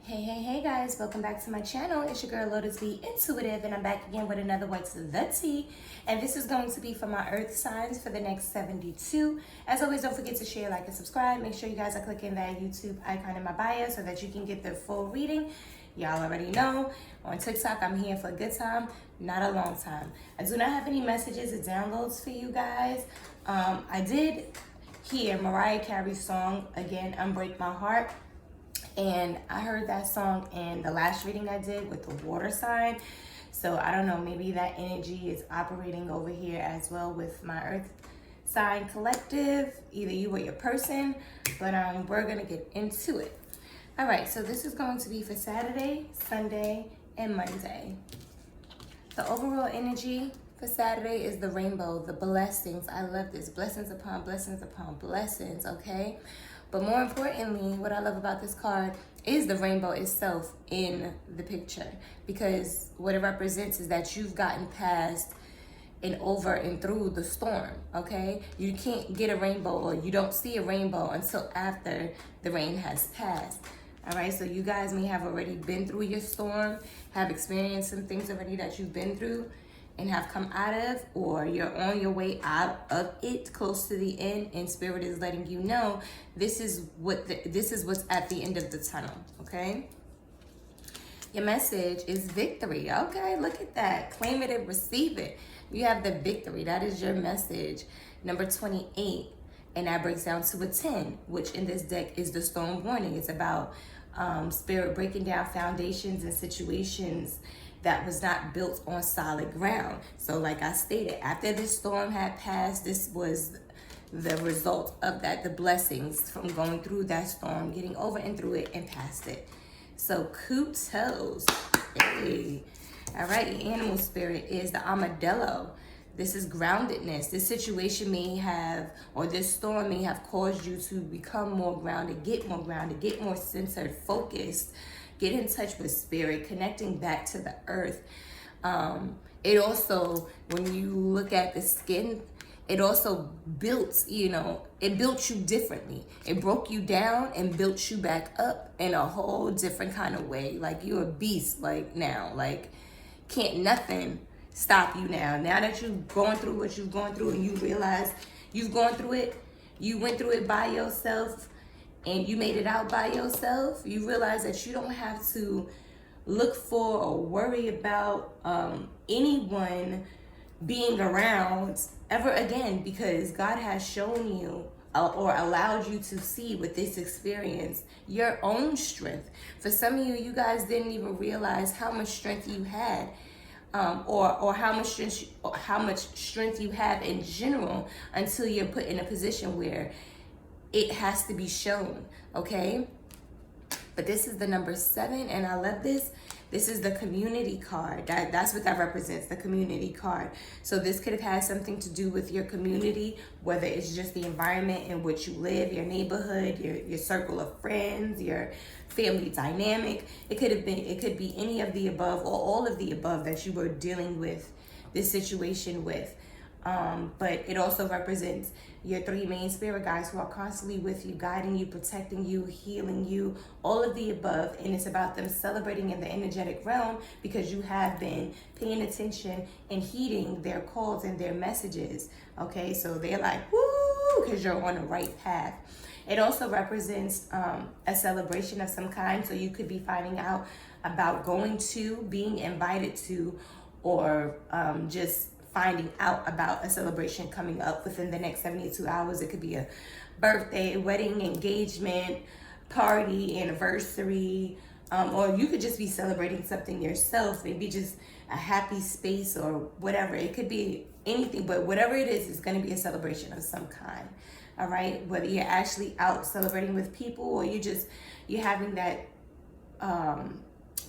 Hey guys, welcome back to my channel. It's your girl Lotus B Intuitive, and I'm back again with another What's the Tea. And this is going to be for my earth signs for the next 72. As always, don't forget to share, like, and subscribe. Make sure you guys are clicking that YouTube icon in my bio so that you can get the full reading. Y'all already know, on TikTok, I'm here for a good time, not a long time. I do not have any messages or downloads for you guys. I did hear Mariah Carey's song, again, Unbreak My Heart. And I heard that song in the last reading I did with the water sign. So I don't know, maybe that energy is operating over here as well with my earth sign collective, either you or your person, but we're gonna get into it. All right, so this is going to be for Saturday, Sunday, and Monday. The overall energy for Saturday is the rainbow, the blessings. I love this, blessings upon blessings, okay? But more importantly, what I love about this card is the rainbow itself in the picture, because what it represents is that you've gotten past and over and through the storm, okay? You can't get a rainbow, or you don't see a rainbow until after the rain has passed, all right? So you guys may have already been through your storm, have experienced some things already that you've been through and have come out of, or you're on your way out of it, close to the end, and spirit is letting you know this is what's at the end of the tunnel, okay? Your message is victory. Okay, look at that. Claim it and receive it. You have the victory. That is your message. Number 28, and that breaks down to a 10, which in this deck is the storm warning. It's about spirit breaking down foundations and situations that was not built on solid ground. So like I stated, after this storm had passed, this was the result of that, the blessings from going through that storm, getting over and through it and past it. So kudos. Hey. All right, the animal spirit is the armadillo. This is groundedness. This situation may have, or this storm may have caused you to become more grounded, get more centered, focused, get in touch with spirit, connecting back to the earth. It also, when you look at the skin, it also built, it built you differently. It broke you down and built you back up in a whole different kind of way. Like you're a beast like now, like can't nothing stop you now. Now that you've gone through what you've gone through and you realize you've gone through it, you went through it by yourself, and you made it out by yourself, you realize that you don't have to look for or worry about anyone being around ever again, because God has shown you or allowed you to see with this experience your own strength. For some of you, you guys didn't even realize how much strength you had, or how much strength you have in general, until you're put in a position where it has to be shown, okay? But this is the number 7, and I love this. This is the community card. That's what that represents, the community card. So this could have had something to do with your community, whether it's just the environment in which you live, your neighborhood, your circle of friends, your family dynamic. It could be any of the above or all of the above that you were dealing with this situation with. But it also represents your 3 main spirit guides who are constantly with you, guiding you, protecting you, healing you, all of the above. And it's about them celebrating in the energetic realm, because you have been paying attention and heeding their calls and their messages. Okay, so they're like, woo, because you're on the right path. It also represents a celebration of some kind. So you could be finding out about going to, being invited to, or just finding out about a celebration coming up within the next 72 hours. It could be a birthday, wedding, engagement, party, anniversary, or you could just be celebrating something yourself, maybe just a happy space or whatever. It could be anything, but whatever it is, it's going to be a celebration of some kind, all right? Whether you're actually out celebrating with people, or you're having that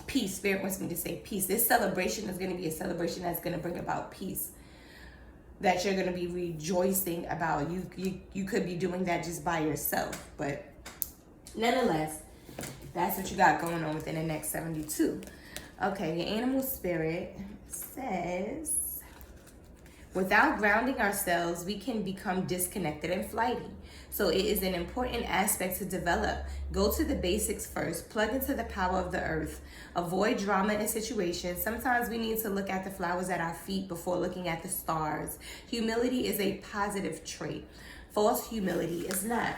peace. Spirit wants me to say peace. This celebration is going to be a celebration that's going to bring about peace, that you're going to be rejoicing about. You could be doing that just by yourself, but nonetheless, that's what you got going on within the next 72. Okay, your animal spirit says, without grounding ourselves, we can become disconnected and flighty. So it is an important aspect to develop. Go to the basics first. Plug into the power of the earth. Avoid drama in situations. Sometimes we need to look at the flowers at our feet before looking at the stars. Humility is a positive trait. False humility is not.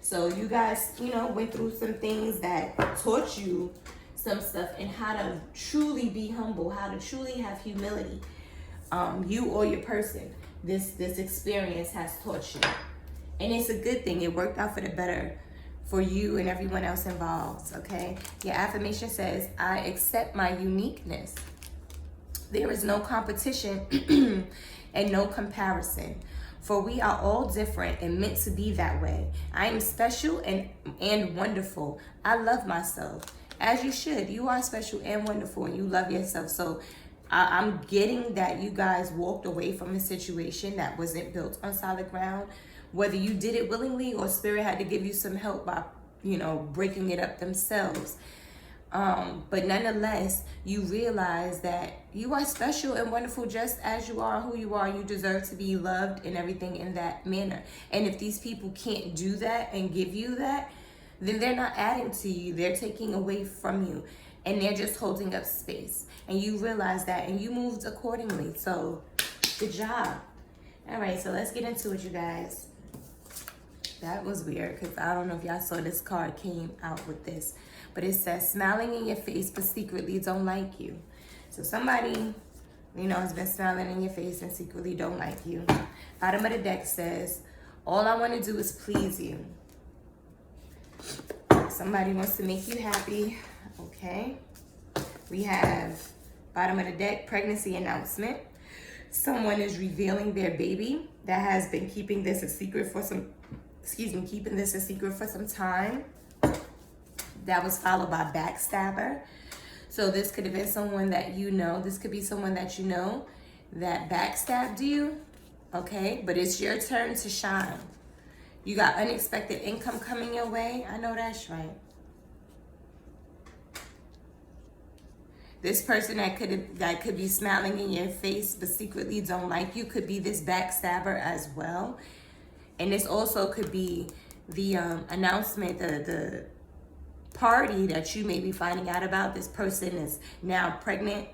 So you guys, went through some things that taught you some stuff and how to truly be humble, how to truly have humility. You or your person, this experience has taught you. And it's a good thing. It worked out for the better for you and everyone else involved, okay? Your affirmation says, I accept my uniqueness. There is no competition and no comparison. For we are all different and meant to be that way. I am special and wonderful. I love myself. As you should. You are special and wonderful, and you love yourself. So I'm getting that you guys walked away from a situation that wasn't built on solid ground. Whether you did it willingly or spirit had to give you some help by, breaking it up themselves. But nonetheless, you realize that you are special and wonderful just as you are, who you are. You deserve to be loved and everything in that manner. And if these people can't do that and give you that, then they're not adding to you. They're taking away from you. And they're just holding up space. And you realize that and you moved accordingly. So, good job. All right, so let's get into it, you guys. That was weird because I don't know if y'all saw this card came out with this. But it says, smiling in your face but secretly don't like you. So somebody, has been smiling in your face and secretly don't like you. Bottom of the deck says, all I want to do is please you. Somebody wants to make you happy. Okay. We have bottom of the deck, pregnancy announcement. Someone is revealing their baby that has been keeping this a secret for some time. That was followed by backstabber. So this could have been someone that you know. This could be someone that you know that backstabbed you. Okay, but it's your turn to shine. You got unexpected income coming your way. I know that's right. This person that could be smiling in your face but secretly don't like you could be this backstabber as well. And this also could be the announcement, the party that you may be finding out about. This person is now pregnant.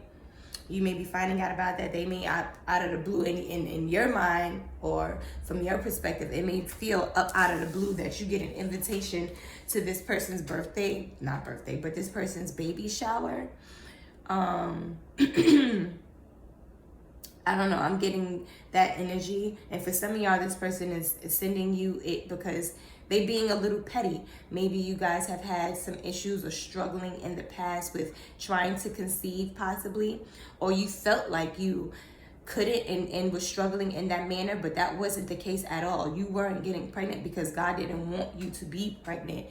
You may be finding out about that. They may out of the blue in your mind or from your perspective, it may feel up out of the blue that you get an invitation to this person's but this person's baby shower. I don't know. I'm getting that energy. And for some of y'all, this person is sending you it because they being a little petty. Maybe you guys have had some issues or struggling in the past with trying to conceive possibly, or you felt like you couldn't and was struggling in that manner, but that wasn't the case at all. You weren't getting pregnant because God didn't want you to be pregnant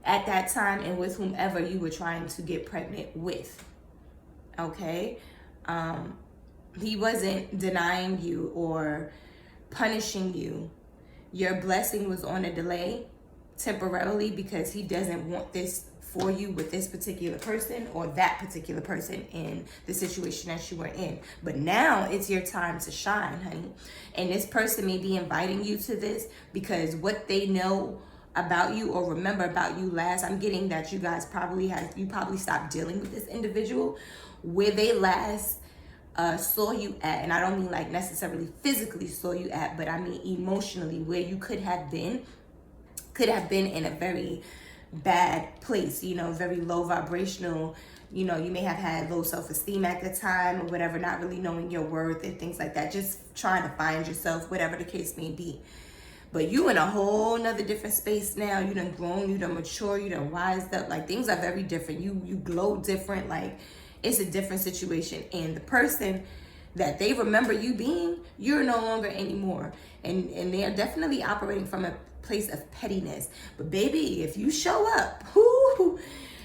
at that time and with whomever you were trying to get pregnant with. Okay? He wasn't denying you or punishing you. Your blessing was on a delay temporarily because he doesn't want this for you with this particular person or that particular person in the situation that you were in. But now it's your time to shine, honey. And this person may be inviting you to this because what they know about you or remember about you last, I'm getting that you guys probably stopped dealing with this individual where they last saw you at, and I don't mean like necessarily physically saw you at, but I mean emotionally, where you could have been in a very bad place, very low vibrational, you may have had low self-esteem at the time or whatever, not really knowing your worth and things like that, just trying to find yourself, whatever the case may be. But you in a whole nother different space now. You done grown, you done mature, you done wised up. Like things are very different. You glow different. Like it's a different situation. And the person that they remember you being, you're no longer anymore. And they're definitely operating from a place of pettiness. But baby, if you show up,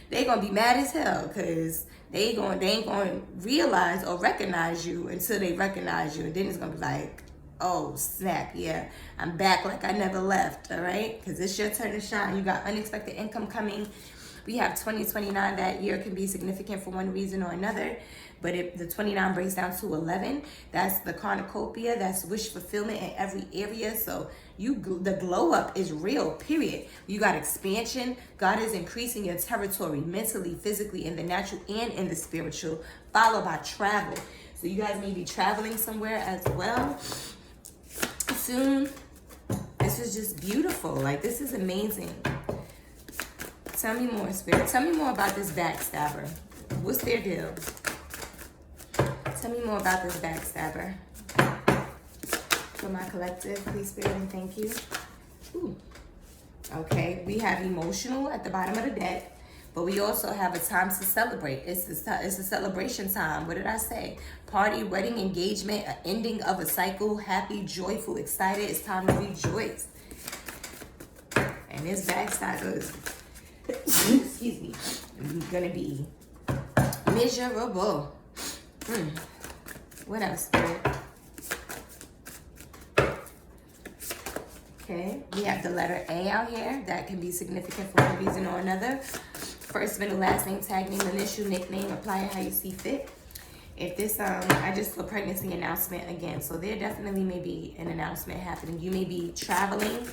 they gonna be mad as hell because they ain't gonna realize or recognize you until they recognize you. And then it's gonna be like, oh snap, yeah, I'm back like I never left, all right? Because it's your turn to shine. You got unexpected income coming. We have 2029. That year can be significant for one reason or another. But if the 29 breaks down to 11, that's the cornucopia, that's wish fulfillment in every area. So the glow up is real, period. You got expansion. God is increasing your territory mentally, physically, in the natural and in the spiritual, followed by travel. So you guys may be traveling somewhere as well soon. This is just beautiful. Like, this is amazing. Tell me more, Spirit. Tell me more about this backstabber. What's their deal? Tell me more about this backstabber. For my collective, please, Spirit, and thank you. Ooh. Okay, we have emotional at the bottom of the deck, but we also have a time to celebrate. It's a celebration time. What did I say? Party, wedding, engagement, an ending of a cycle, happy, joyful, excited. It's time to rejoice. And this backstabber is, excuse me, gonna be miserable. What else, Spirit? Okay, we have the letter A out here. That can be significant for one reason or another. First, middle, last name, tag name, initial, nickname, apply it how you see fit. If this, I just saw pregnancy announcement again. So there definitely may be an announcement happening. You may be traveling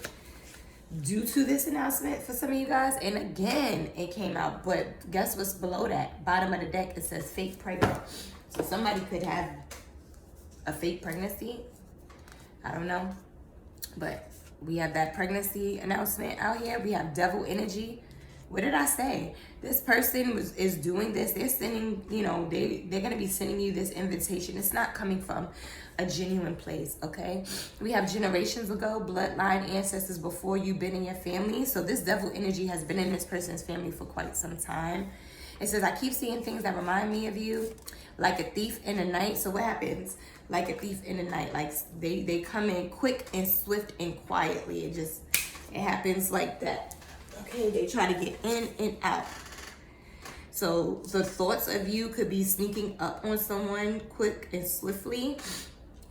due to this announcement for some of you guys. And again, it came out. But guess what's below that? Bottom of the deck, it says fake pregnant. So somebody could have a fake pregnancy. I don't know. But we have that pregnancy announcement out here. We have devil energy. What did I say? This person is doing this. They're sending, you know, they're going to be sending you this invitation. It's not coming from a genuine place, okay? We have generations ago, bloodline, ancestors before you been in your family. So this devil energy has been in this person's family for quite some time. It says, I keep seeing things that remind me of you, like a thief in the night. So what happens? Like a thief in the night. Like they come in quick and swift and quietly. It happens like that. Okay, they try to get in and out. So the thoughts of you could be sneaking up on someone quick and swiftly,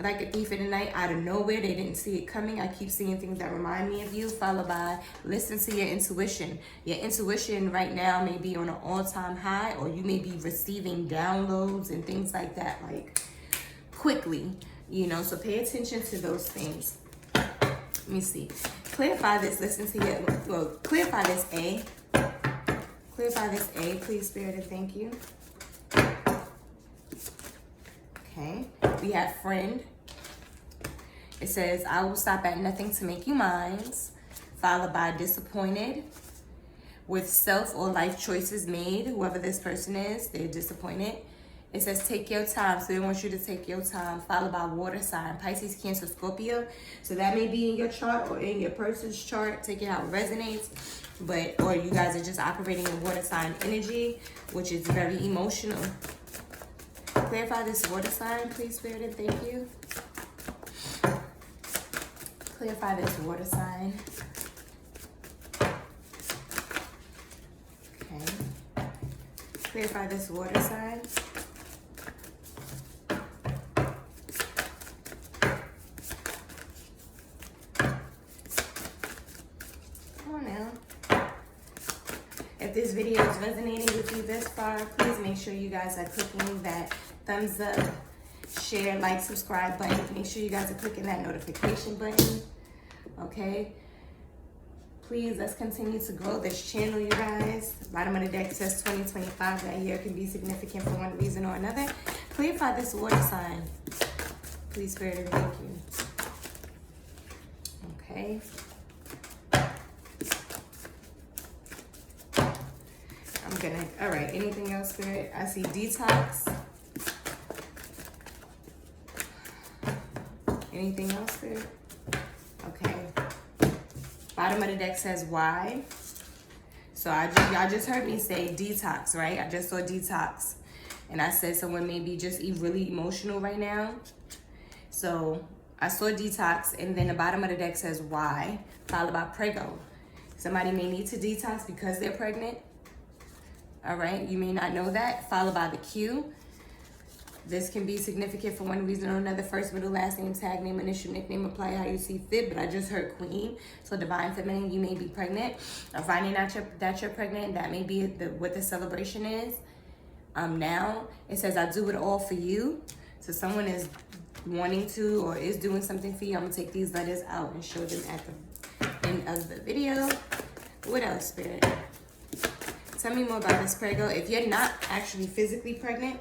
like a thief in the night, out of nowhere. They didn't see it coming. I keep seeing things that remind me of you, followed by listen to your intuition. Your intuition right now may be on an all-time high, or you may be receiving downloads and things like that, like quickly, you know, so pay attention to those things. Let me see. Clarify this, listen to your, well, clarify this A. Clarify this A, please, Spirit, and thank you. Okay, we have friend. It says, I will stop at nothing to make you mine, followed by disappointed. With self or life choices made, whoever this person is, they're disappointed. It says, take your time. So they want you to take your time, followed by water sign, Pisces, Cancer, Scorpio. So that may be in your chart or in your person's chart. Take it how it resonates. Or you guys are just operating in water sign energy, which is very emotional. Clarify this water sign, please, Spirit, and thank you. Clarify this water sign. Okay. Clarify this water sign. If this video is resonating with you this far, please make sure you guys are clicking that thumbs up, share, like, subscribe button. Make sure you guys are clicking that notification button, okay? Please, let's continue to grow this channel, you guys. Bottom of the deck says 2025. That year can be significant for one reason or another. Clarify this water sign. Please, Spirit, and thank you. Okay. All right, anything else, Spirit? I see detox. Anything else, Spirit? Okay. Bottom of the deck says why. So y'all just heard me say detox, right? I just saw detox. And I said someone may be just really emotional right now. So I saw detox, and then the bottom of the deck says why, followed by prego. Somebody may need to detox because they're pregnant. All right, you may not know that. Followed by the Q. This can be significant for one reason or another. First, middle, last name, tag name, initial, nickname, apply how you see fit. But I just heard queen. So divine feminine, you may be pregnant. Or finding out that you're pregnant, that may be what the celebration is. Now, it says, I do it all for you. So someone is wanting to or is doing something for you. I'm going to take these letters out and show them at the end of the video. What else, Spirit? Tell me more about this, Spirit girl. If you're not actually physically pregnant,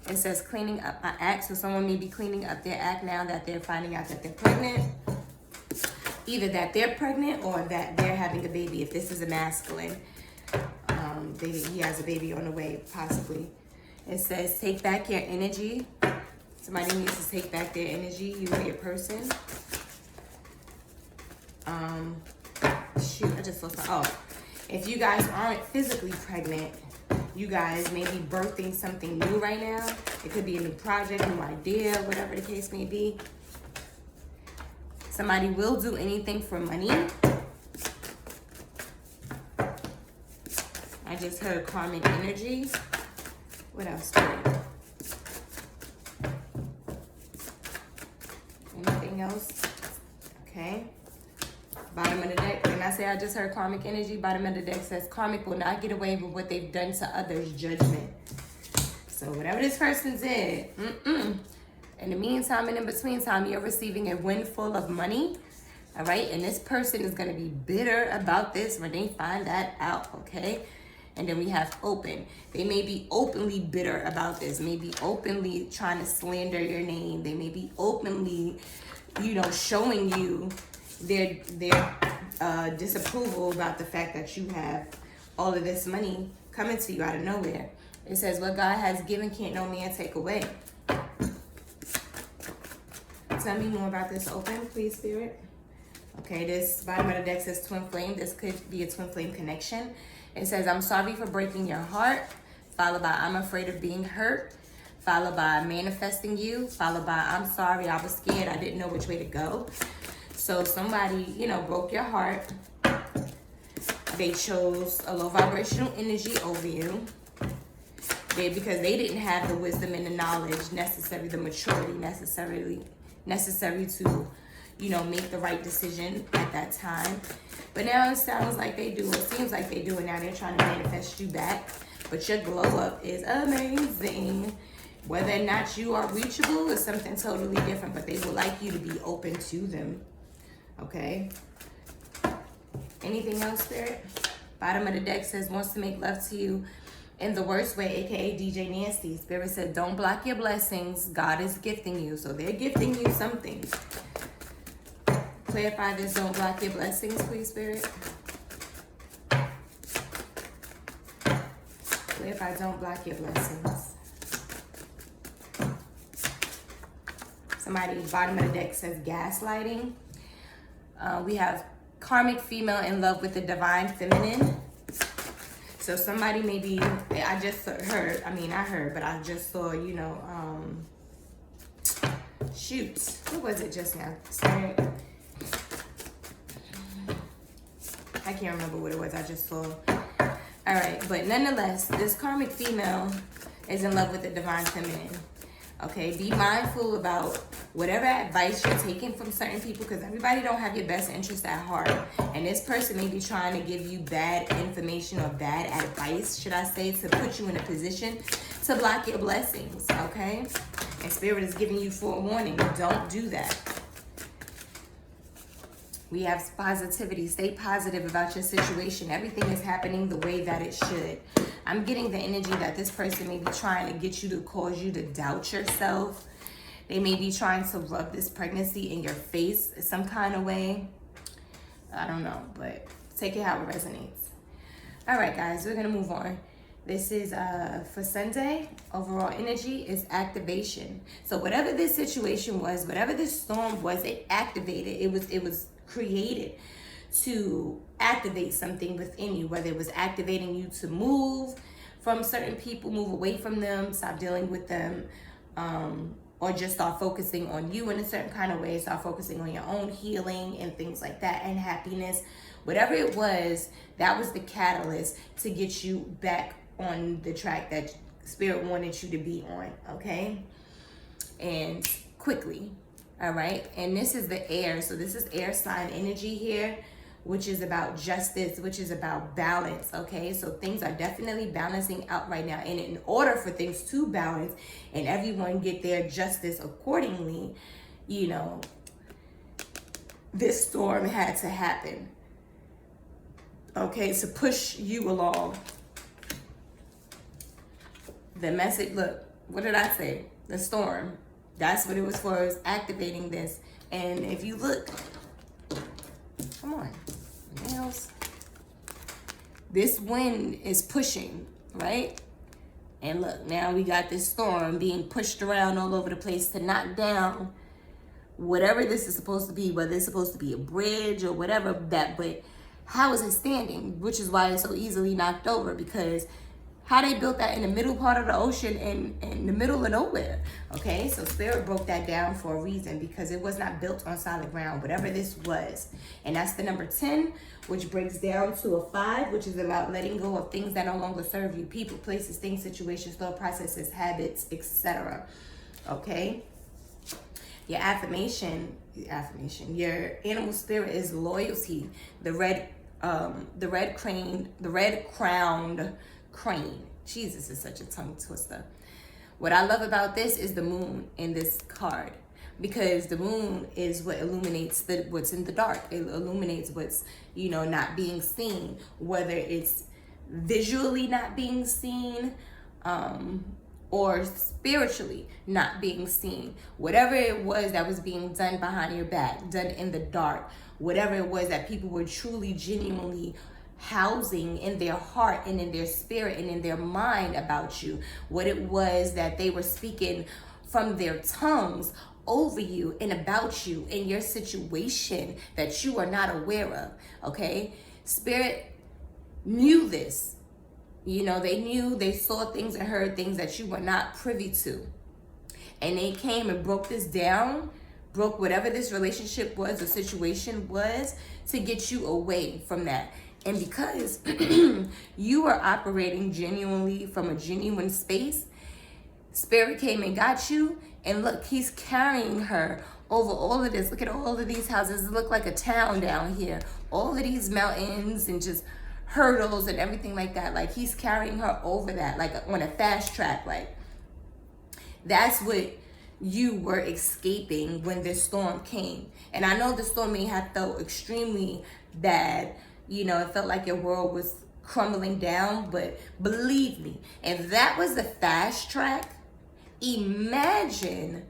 it says cleaning up my act. So someone may be cleaning up their act now that they're finding out that they're pregnant. Either that they're pregnant or that they're having a baby. If this is a masculine, he has a baby on the way, possibly. It says take back your energy. Somebody needs to take back their energy, you or your person. Shoot, I just saw something. Oh, if you guys aren't physically pregnant, you guys may be birthing something new right now. It could be a new project, new idea, whatever the case may be. Somebody will do anything for money. I just heard karmic energy. What else? Anything else? Okay. Bottom of the deck. When I say I just heard karmic energy, bottom of the deck says karmic will not get away with what they've done to others' judgment. So whatever this person did, in the meantime and in between time, you're receiving a windfall of money. All right. And this person is going to be bitter about this when they find that out. Okay. And then we have open. They may be openly bitter about this. Maybe openly trying to slander your name. They may be openly, showing you their disapproval about the fact that you have all of this money coming to you out of nowhere. It says, what God has given can't no man take away. Tell me more about this open, please, Spirit. Okay, this bottom of the deck says twin flame. This could be a twin flame connection. It says, I'm sorry for breaking your heart, followed by I'm afraid of being hurt, followed by manifesting you, followed by I'm sorry, I was scared, I didn't know which way to go. So somebody, broke your heart. They chose a low vibrational energy over you. Because they didn't have the wisdom and the knowledge necessary, the maturity necessary to, make the right decision at that time. But now it sounds like they do. It seems like they do. And now they're trying to manifest you back. But your glow up is amazing. Whether or not you are reachable is something totally different. But they would like you to be open to them. Okay. Anything else, Spirit? Bottom of the deck says wants to make love to you in the worst way, aka DJ Nasty. Spirit said don't block your blessings. God is gifting you. So they're gifting you something. Clarify this, don't block your blessings, please, Spirit. Clarify, don't block your blessings. Somebody, bottom of the deck says gaslighting. We have karmic female in love with the divine feminine. So somebody maybe, I just heard, but I just saw, shoot. What was it just now? Sorry. I can't remember what it was. I just saw. All right. But nonetheless, this karmic female is in love with the divine feminine. Okay. Be mindful about whatever advice you're taking from certain people, because everybody don't have your best interest at heart. And this person may be trying to give you bad information or bad advice, should I say, to put you in a position to block your blessings. Okay. And Spirit is giving you forewarning. Don't do that. We have positivity. Stay positive about your situation. Everything is happening the way that it should. I'm getting the energy that this person may be trying to get you to cause you to doubt yourself. They may be trying to rub this pregnancy in your face some kind of way. I don't know, but take it how it resonates. All right, guys, we're going to move on. This is for Sunday. Overall energy is activation. So whatever this situation was, whatever this storm was, it activated. It was created to activate something within you, whether it was activating you to move from certain people, move away from them, stop dealing with them, or just start focusing on you in a certain kind of way, start focusing on your own healing and things like that, and happiness. Whatever it was, that was the catalyst to get you back on the track that Spirit wanted you to be on, okay? and quickly. All right. And this is the air. So this is air sign energy here, which is about justice, which is about balance. Okay. So things are definitely balancing out right now. And in order for things to balance and everyone get their justice accordingly, you know, this storm had to happen. Okay. To push you along. The message, look, what did I say? The storm. That's what it was for. It was activating this. And if you look, come on, nails. This wind is pushing, right? And look, now we got this storm being pushed around all over the place to knock down whatever this is supposed to be, whether it's supposed to be a bridge or whatever that, but how is it standing? Which is why it's so easily knocked over, because how they built that in the middle part of the ocean and in the middle of nowhere. Okay, so Spirit broke that down for a reason, because it was not built on solid ground, whatever this was. And that's the number 10, which breaks down to a 5, which is about letting go of things that no longer serve you. People, places, things, situations, thought processes, habits, etc. Okay, your affirmation, your animal spirit is loyalty. The red crowned crane. Jesus is such a tongue twister. What I love about this is the moon in this card, because the moon is what illuminates what's in the dark. It illuminates what's, you know, not being seen, whether it's visually not being seen, or spiritually not being seen. Whatever it was that was being done behind your back, done in the dark, whatever it was that people were truly, genuinely housing in their heart and in their spirit and in their mind about you, what it was that they were speaking from their tongues over you and about you in your situation that you are not aware of. Okay, Spirit knew this. You know, they saw things and heard things that you were not privy to, and they came and broke this down, broke whatever this relationship was or situation was, to get you away from that. And because you are operating genuinely from a genuine space, Spirit came and got you. And look, he's carrying her over all of this. Look at all of these houses. It look like a town down here. All of these mountains and just hurdles and everything like that. Like, he's carrying her over that, like on a fast track. Like, that's what you were escaping when this storm came. And I know the storm may have felt extremely bad. You know, it felt like your world was crumbling down, but believe me, if that was the fast track, imagine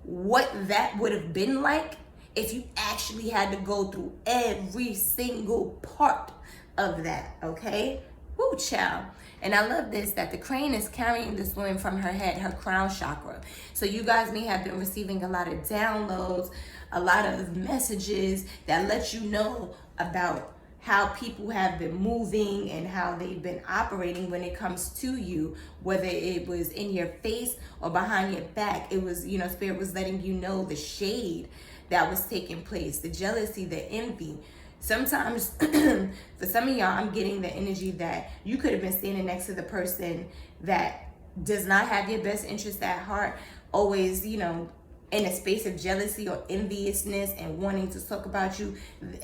what that would have been like if you actually had to go through every single part of that, okay? Woo, child. And I love this, that the crane is carrying this woman from her head, her crown chakra. So you guys may have been receiving a lot of downloads, a lot of messages that let you know about how people have been moving and how they've been operating when it comes to you, whether it was in your face or behind your back. It was, you know, Spirit was letting you know the shade that was taking place, the jealousy, the envy. Sometimes, for some of y'all, I'm getting the energy that you could have been standing next to the person that does not have your best interest at heart, always, you know, in a space of jealousy or enviousness and wanting to talk about you.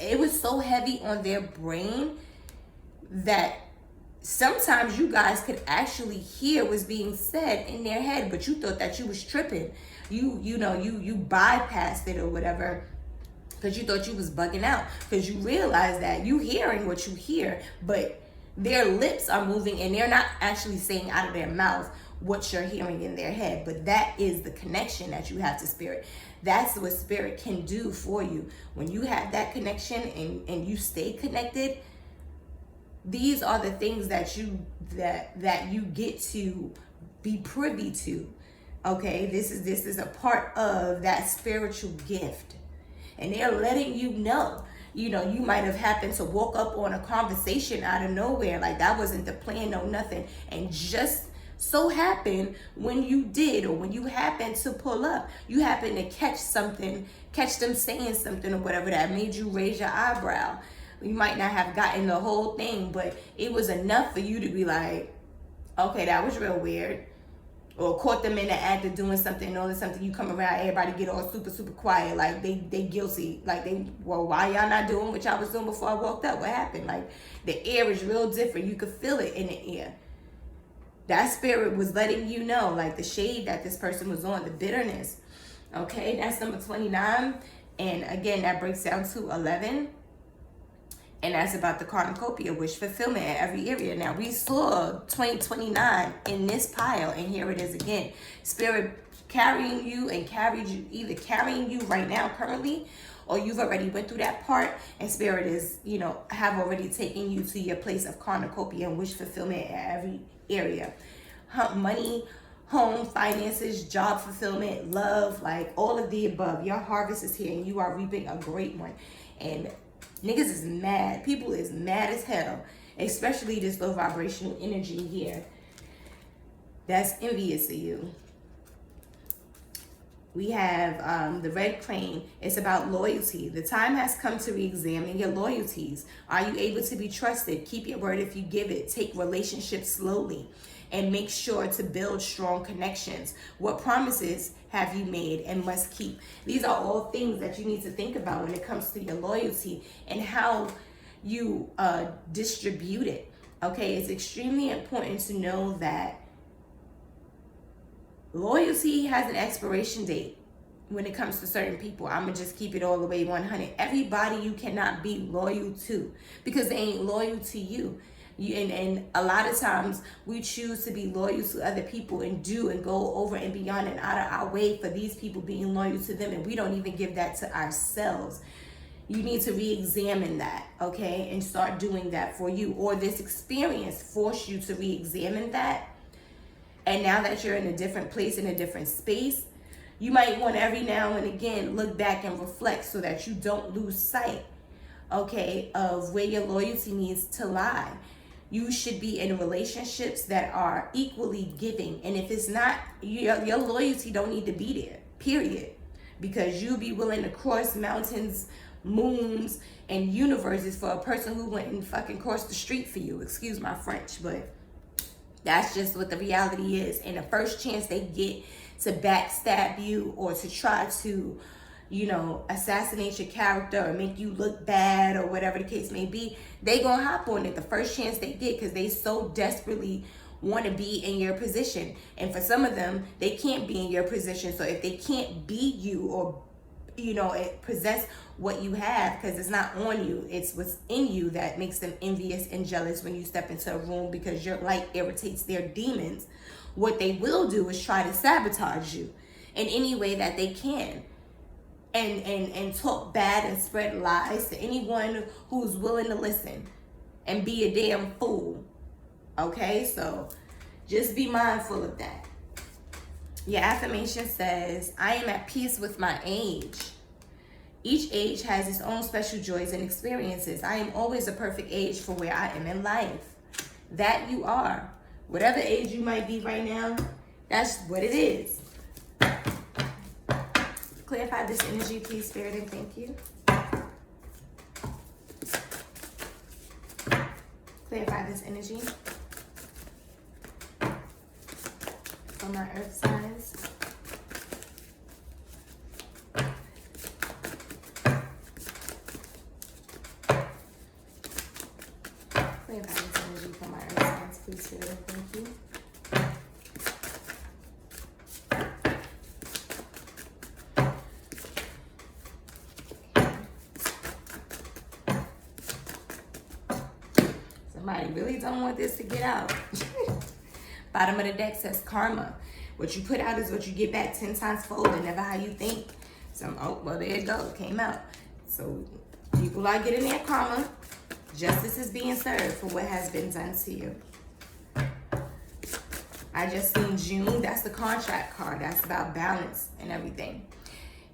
It was so heavy on their brain that sometimes you guys could actually hear what's being said in their head, but you thought that you was tripping. You bypassed it or whatever, because you thought you was bugging out, because you realized that you hearing what you hear, but their lips are moving and they're not actually saying out of their mouth what you're hearing in their head. But that is the connection that you have to Spirit. That's what Spirit can do for you. When you have that connection and you stay connected, these are the things that you get to be privy to. Okay, this is a part of that spiritual gift. And they're letting you know, you might have happened to walk up on a conversation out of nowhere, like that wasn't the plan, no nothing. And just so happened when you did, or when you happened to pull up, you happened to catch them saying something or whatever that made you raise your eyebrow. You might not have gotten the whole thing, but it was enough for you to be like, okay, that was real weird. or caught them in the act of doing something, and all of something, you come around, everybody get all super, super quiet, like they guilty, like well, why y'all not doing what y'all was doing before I walked up? What happened? Like the air is real different. You could feel it in the air. That spirit was letting you know, like the shade that this person was on, the bitterness. Okay, that's number 29. And again, that breaks down to 11. And that's about the cornucopia, wish fulfillment in every area. Now, we saw 2029 in this pile, and here it is again. Spirit carrying you and carried you, either carrying you right now currently, or you've already went through that part, and Spirit is, you know, have already taken you to your place of cornucopia and wish fulfillment in every area. Money, home, finances, job fulfillment, love, like all of the above. Your harvest is here, and you are reaping a great one. And niggas is mad. People is mad as hell, especially this low vibrational energy here that's envious of you. We have the red crane. It's about loyalty. The time has come to re-examine your loyalties. Are you able to be trusted? Keep your word if you give it. Take relationships slowly and make sure to build strong connections. What promises have you made and must keep? These are all things that you need to think about when it comes to your loyalty and how you distribute it. Okay, it's extremely important to know that loyalty has an expiration date when it comes to certain people. I'm gonna just keep it all the way 100. Everybody you cannot be loyal to because they ain't loyal to you. And a lot of times we choose to be loyal to other people and do and go over and beyond and out of our way for these people being loyal to them, and we don't even give that to ourselves. You need to re-examine that, okay, and start doing that for you. Or this experience forced you to re-examine that. And now that you're in a different place, in a different space, you might want to every now and again look back and reflect so that you don't lose sight, okay, of where your loyalty needs to lie. You should be in relationships that are equally giving. And if it's not, your loyalty don't need to be there, period. Because you'll be willing to cross mountains, moons, and universes for a person who went and fucking crossed the street for you. Excuse my French, but that's just what the reality is. And the first chance they get to backstab you or to try to, you know, assassinate your character or make you look bad or whatever the case may be, they gonna hop on it the first chance they get because they so desperately want to be in your position. And for some of them, they can't be in your position. So if they can't be you or, you know, possess what you have, because it's not on you, it's what's in you that makes them envious and jealous when you step into a room because your light irritates their demons. What they will do is try to sabotage you in any way that they can. And talk bad and spread lies to anyone who's willing to listen and be a damn fool. Okay, so just be mindful of that. Your affirmation says, I am at peace with my age. Each age has its own special joys and experiences. I am always a perfect age for where I am in life. That you are. Whatever age you might be right now, that's what it is. Clarify this energy, please, Spirit, and thank you. Clarify this energy for my earth signs. Clarify this energy for my earth signs, please, Spirit, and thank you. Somebody really don't want this to get out. Bottom of the deck says karma. What you put out is what you get back 10 times fold, and never how you think. So, oh, well, there it goes. Came out. So people are getting their karma. Justice is being served for what has been done to you. I just seen June. That's the contract card. That's about balance and everything.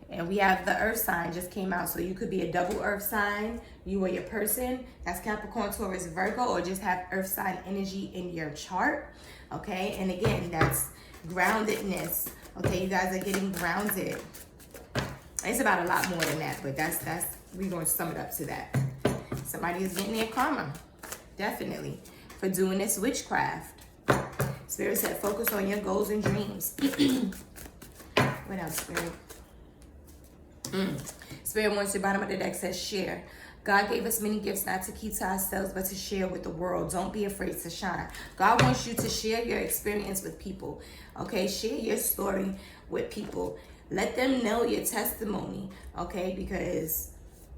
And we have the earth sign just came out. So you could be a double earth sign. You or your person. That's Capricorn, Taurus, Virgo. Or just have earth sign energy in your chart. Okay. And again, that's groundedness. Okay. You guys are getting grounded. It's about a lot more than that. But that's we're going to sum it up to that. Somebody is getting their karma. Definitely. For doing this witchcraft. Spirit said, focus on your goals and dreams. What else, Spirit? Spirit wants your bottom of the deck says share. God gave us many gifts not to keep to ourselves, but to share with the world. Don't be afraid to shine. God wants you to share your experience with people. Okay, share your story with people. Let them know your testimony. Okay, because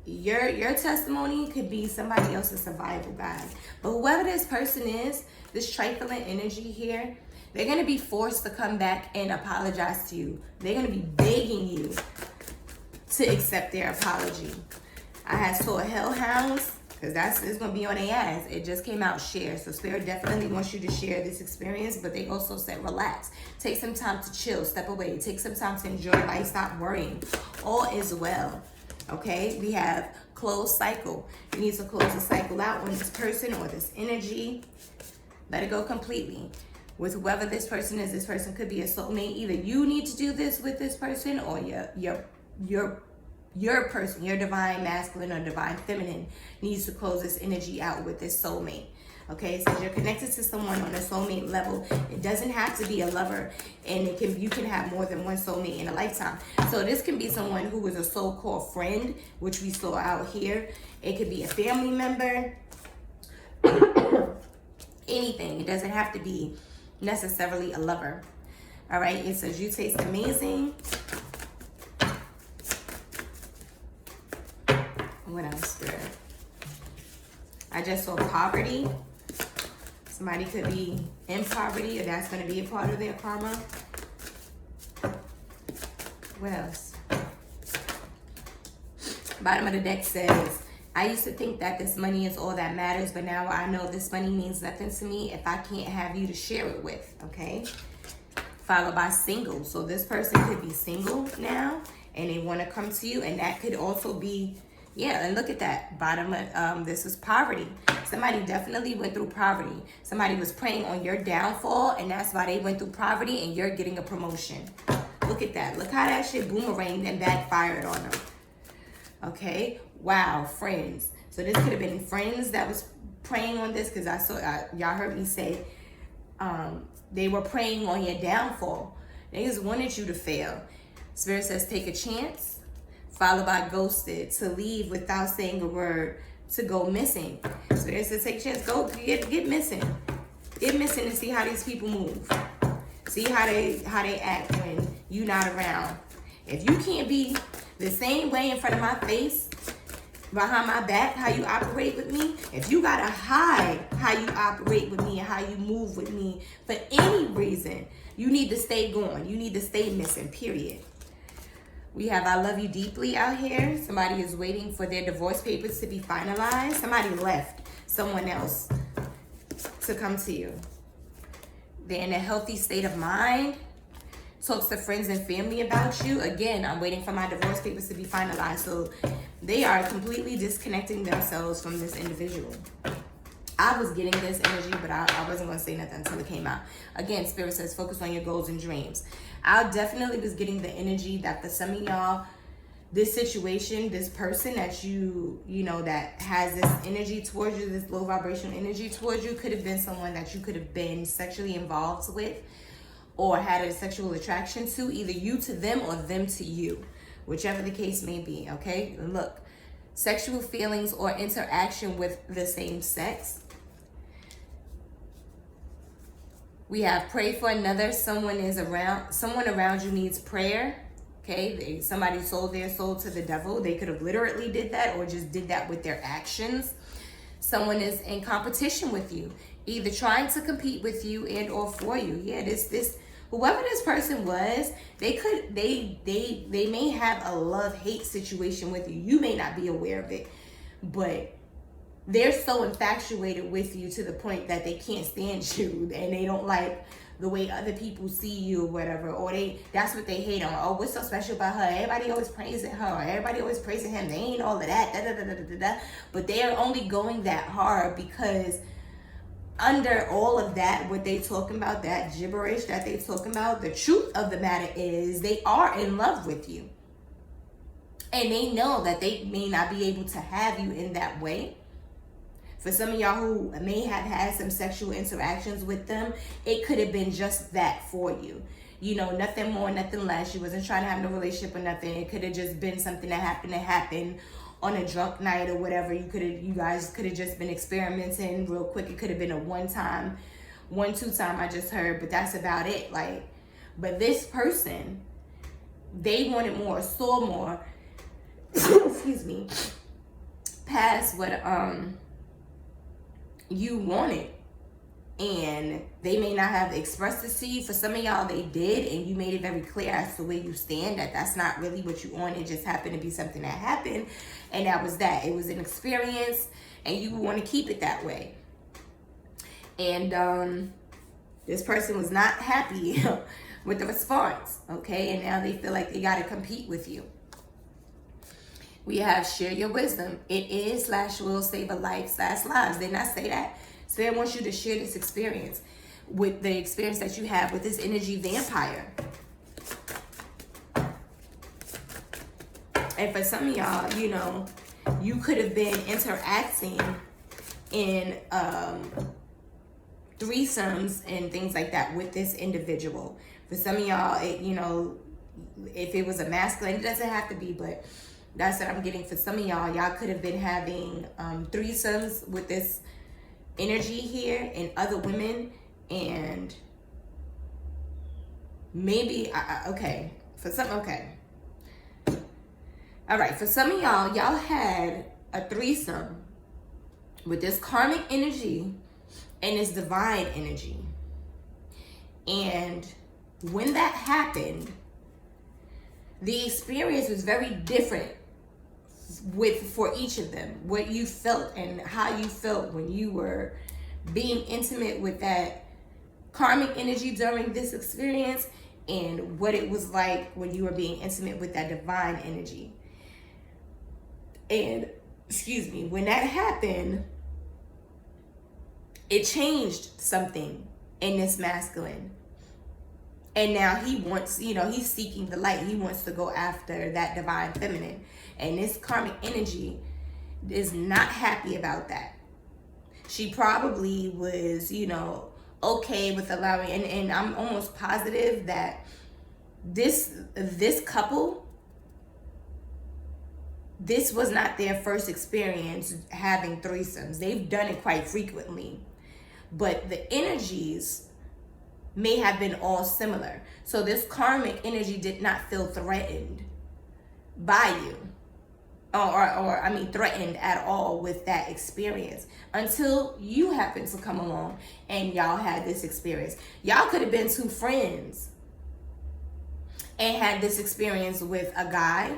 your testimony could be somebody else's survival guide. But whoever this person is, this trifling energy here, they're going to be forced to come back and apologize to you. They're going to be begging you to accept their apology. I saw hellhounds, because it's going to be on their ass. It just came out share. So Spirit definitely wants you to share this experience, but they also said relax. Take some time to chill, step away. Take some time to enjoy life, stop worrying. All is well. Okay, we have closed cycle. You need to close the cycle out on this person or this energy. Let it go completely. With whoever this person is, this person could be a soulmate. Either you need to do this with this person, or your person, your divine masculine or divine feminine, needs to close this energy out with this soulmate. Okay, so you're connected to someone on a soulmate level. It doesn't have to be a lover, and you can have more than one soulmate in a lifetime. So this can be someone who is a so-called friend, which we saw out here. It could be a family member, anything. It doesn't have to be necessarily a lover. All right, it says you taste amazing. What else, Spirit? I just saw poverty. Somebody could be in poverty, or that's going to be a part of their karma. What else? Bottom of the deck says, I used to think that this money is all that matters, but now I know this money means nothing to me if I can't have you to share it with, okay? Followed by single. So this person could be single now, and they want to come to you, and that could also be, yeah, and look at that. Bottom of, this is poverty. Somebody definitely went through poverty. Somebody was preying on your downfall, and that's why they went through poverty, and you're getting a promotion. Look at that. Look how that shit boomeranged and backfired on them. Okay? Wow, friends. So this could have been friends that was preying on this, because I saw, y'all heard me say, they were preying on your downfall. They just wanted you to fail. Spirit says take a chance, followed by ghosted, to leave without saying a word, to go missing. Spirit says take a chance, go get missing. Get missing and see how these people move. See how they act when you not around. If you can't be the same way in front of my face, behind my back, how you operate with me, if you gotta hide how you operate with me and how you move with me for any reason, you need to stay going. You need to stay missing, period. We have I love you deeply out here. Somebody is waiting for their divorce papers to be finalized. Somebody left someone else to come to you. They're in a healthy state of mind. Talks to friends and family about you. Again, I'm waiting for my divorce papers to be finalized. So they are completely disconnecting themselves from this individual. I was getting this energy, but I wasn't going to say nothing until it came out. Again, Spirit says focus on your goals and dreams. I definitely was getting the energy that for some of y'all, this situation, this person that you know, that has this energy towards you, this low vibrational energy towards you, could have been someone that you could have been sexually involved with or had a sexual attraction to, either you to them or them to you, whichever the case may be, okay? Look, sexual feelings or interaction with the same sex. We have pray for another. Someone around you needs prayer. Okay, somebody sold their soul to the devil. They could have literally did that or just did that with their actions. Someone is in competition with you, either trying to compete with you and or for you. Yeah, whoever this person was, they may have a love-hate situation with you. You may not be aware of it, but they're so infatuated with you to the point that they can't stand you and they don't like the way other people see you or whatever, or that's what they hate on. Oh, what's so special about her? Everybody always praising her, or everybody always praising him. They ain't all of that, but they are only going that hard because under all of that, what they talking about, that gibberish that they talking about, the truth of the matter is they are in love with you. And they know that they may not be able to have you in that way. For some of y'all who may have had some sexual interactions with them, it could have been just that for you. You know, nothing more, nothing less. You wasn't trying to have no relationship or nothing. It could have just been something that happened on a drunk night or whatever. You guys could have just been experimenting real quick. It could have been a one-two time I just heard, but that's about it. Like, but this person, they wanted more, saw more, excuse me, past what you wanted. And they may not have expressed it to you. For some of y'all, they did, and you made it very clear as to where you stand, that that's not really what you want. It just happened to be something that happened, and that was that. It was an experience, and you want to keep it that way. And this person was not happy with the response, okay? And now they feel like they got to compete with you. We have share your wisdom. It is / will save a life / lives. Did not say that. Spirit wants you to share this experience with the experience that you have with this energy vampire. And for some of y'all, you know, you could have been interacting in threesomes and things like that with this individual. For some of y'all, you know, if it was a masculine, it doesn't have to be, but that's what I'm getting. For some of y'all, y'all could have been having threesomes with this energy here and other women, and maybe okay, for some, okay, all right, for some of y'all had a threesome with this karmic energy and this divine energy. And when that happened, the experience was very different for each of them, what you felt and how you felt when you were being intimate with that karmic energy during this experience, and what it was like when you were being intimate with that divine energy. And excuse me, when that happened, it changed something in this masculine. And now he wants, you know, he's seeking the light. He wants to go after that divine feminine. And this karmic energy is not happy about that. She probably was, you know, okay with allowing, and I'm almost positive that this couple, this was not their first experience having threesomes. They've done it quite frequently. But the energies may have been all similar. So this karmic energy did not feel threatened by you. Or I mean threatened at all with that experience until you happened to come along and y'all had this experience. Y'all could have been two friends and had this experience with a guy.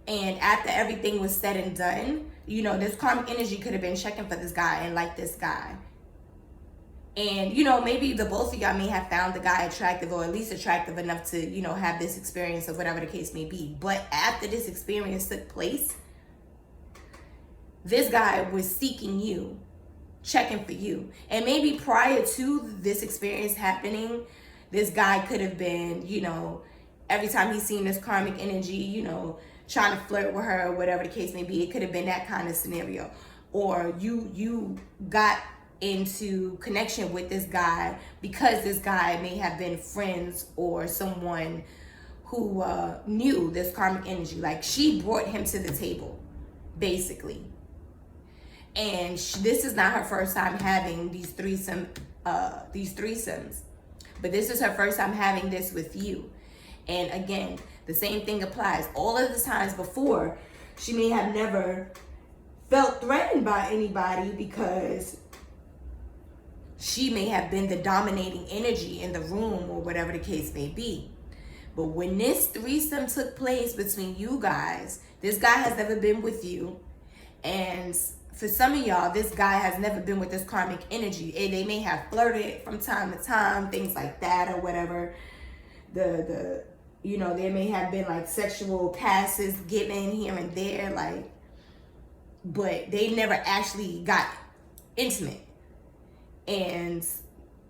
And after everything was said and done, you know, this karmic energy could have been checking for this guy and like this guy. And, you know, maybe the both of y'all may have found the guy attractive, or at least attractive enough to, you know, have this experience or whatever the case may be. But after this experience took place, this guy was seeking you, checking for you. And maybe prior to this experience happening, this guy could have been, you know, every time he's seen this karmic energy, you know, trying to flirt with her or whatever the case may be. It could have been that kind of scenario. Or you got into connection with this guy because this guy may have been friends or someone who knew this karmic energy. Like, she brought him to the table, basically. And this is not her first time having these threesomes, but this is her first time having this with you. And again, the same thing applies. All of the times before, she may have never felt threatened by anybody because she may have been the dominating energy in the room or whatever the case may be. But when this threesome took place between you guys, this guy has never been with you. And for some of y'all, this guy has never been with this karmic energy. And they may have flirted from time to time, things like that or whatever. You know, there may have been like sexual passes given here and there, like, but they never actually got intimate. And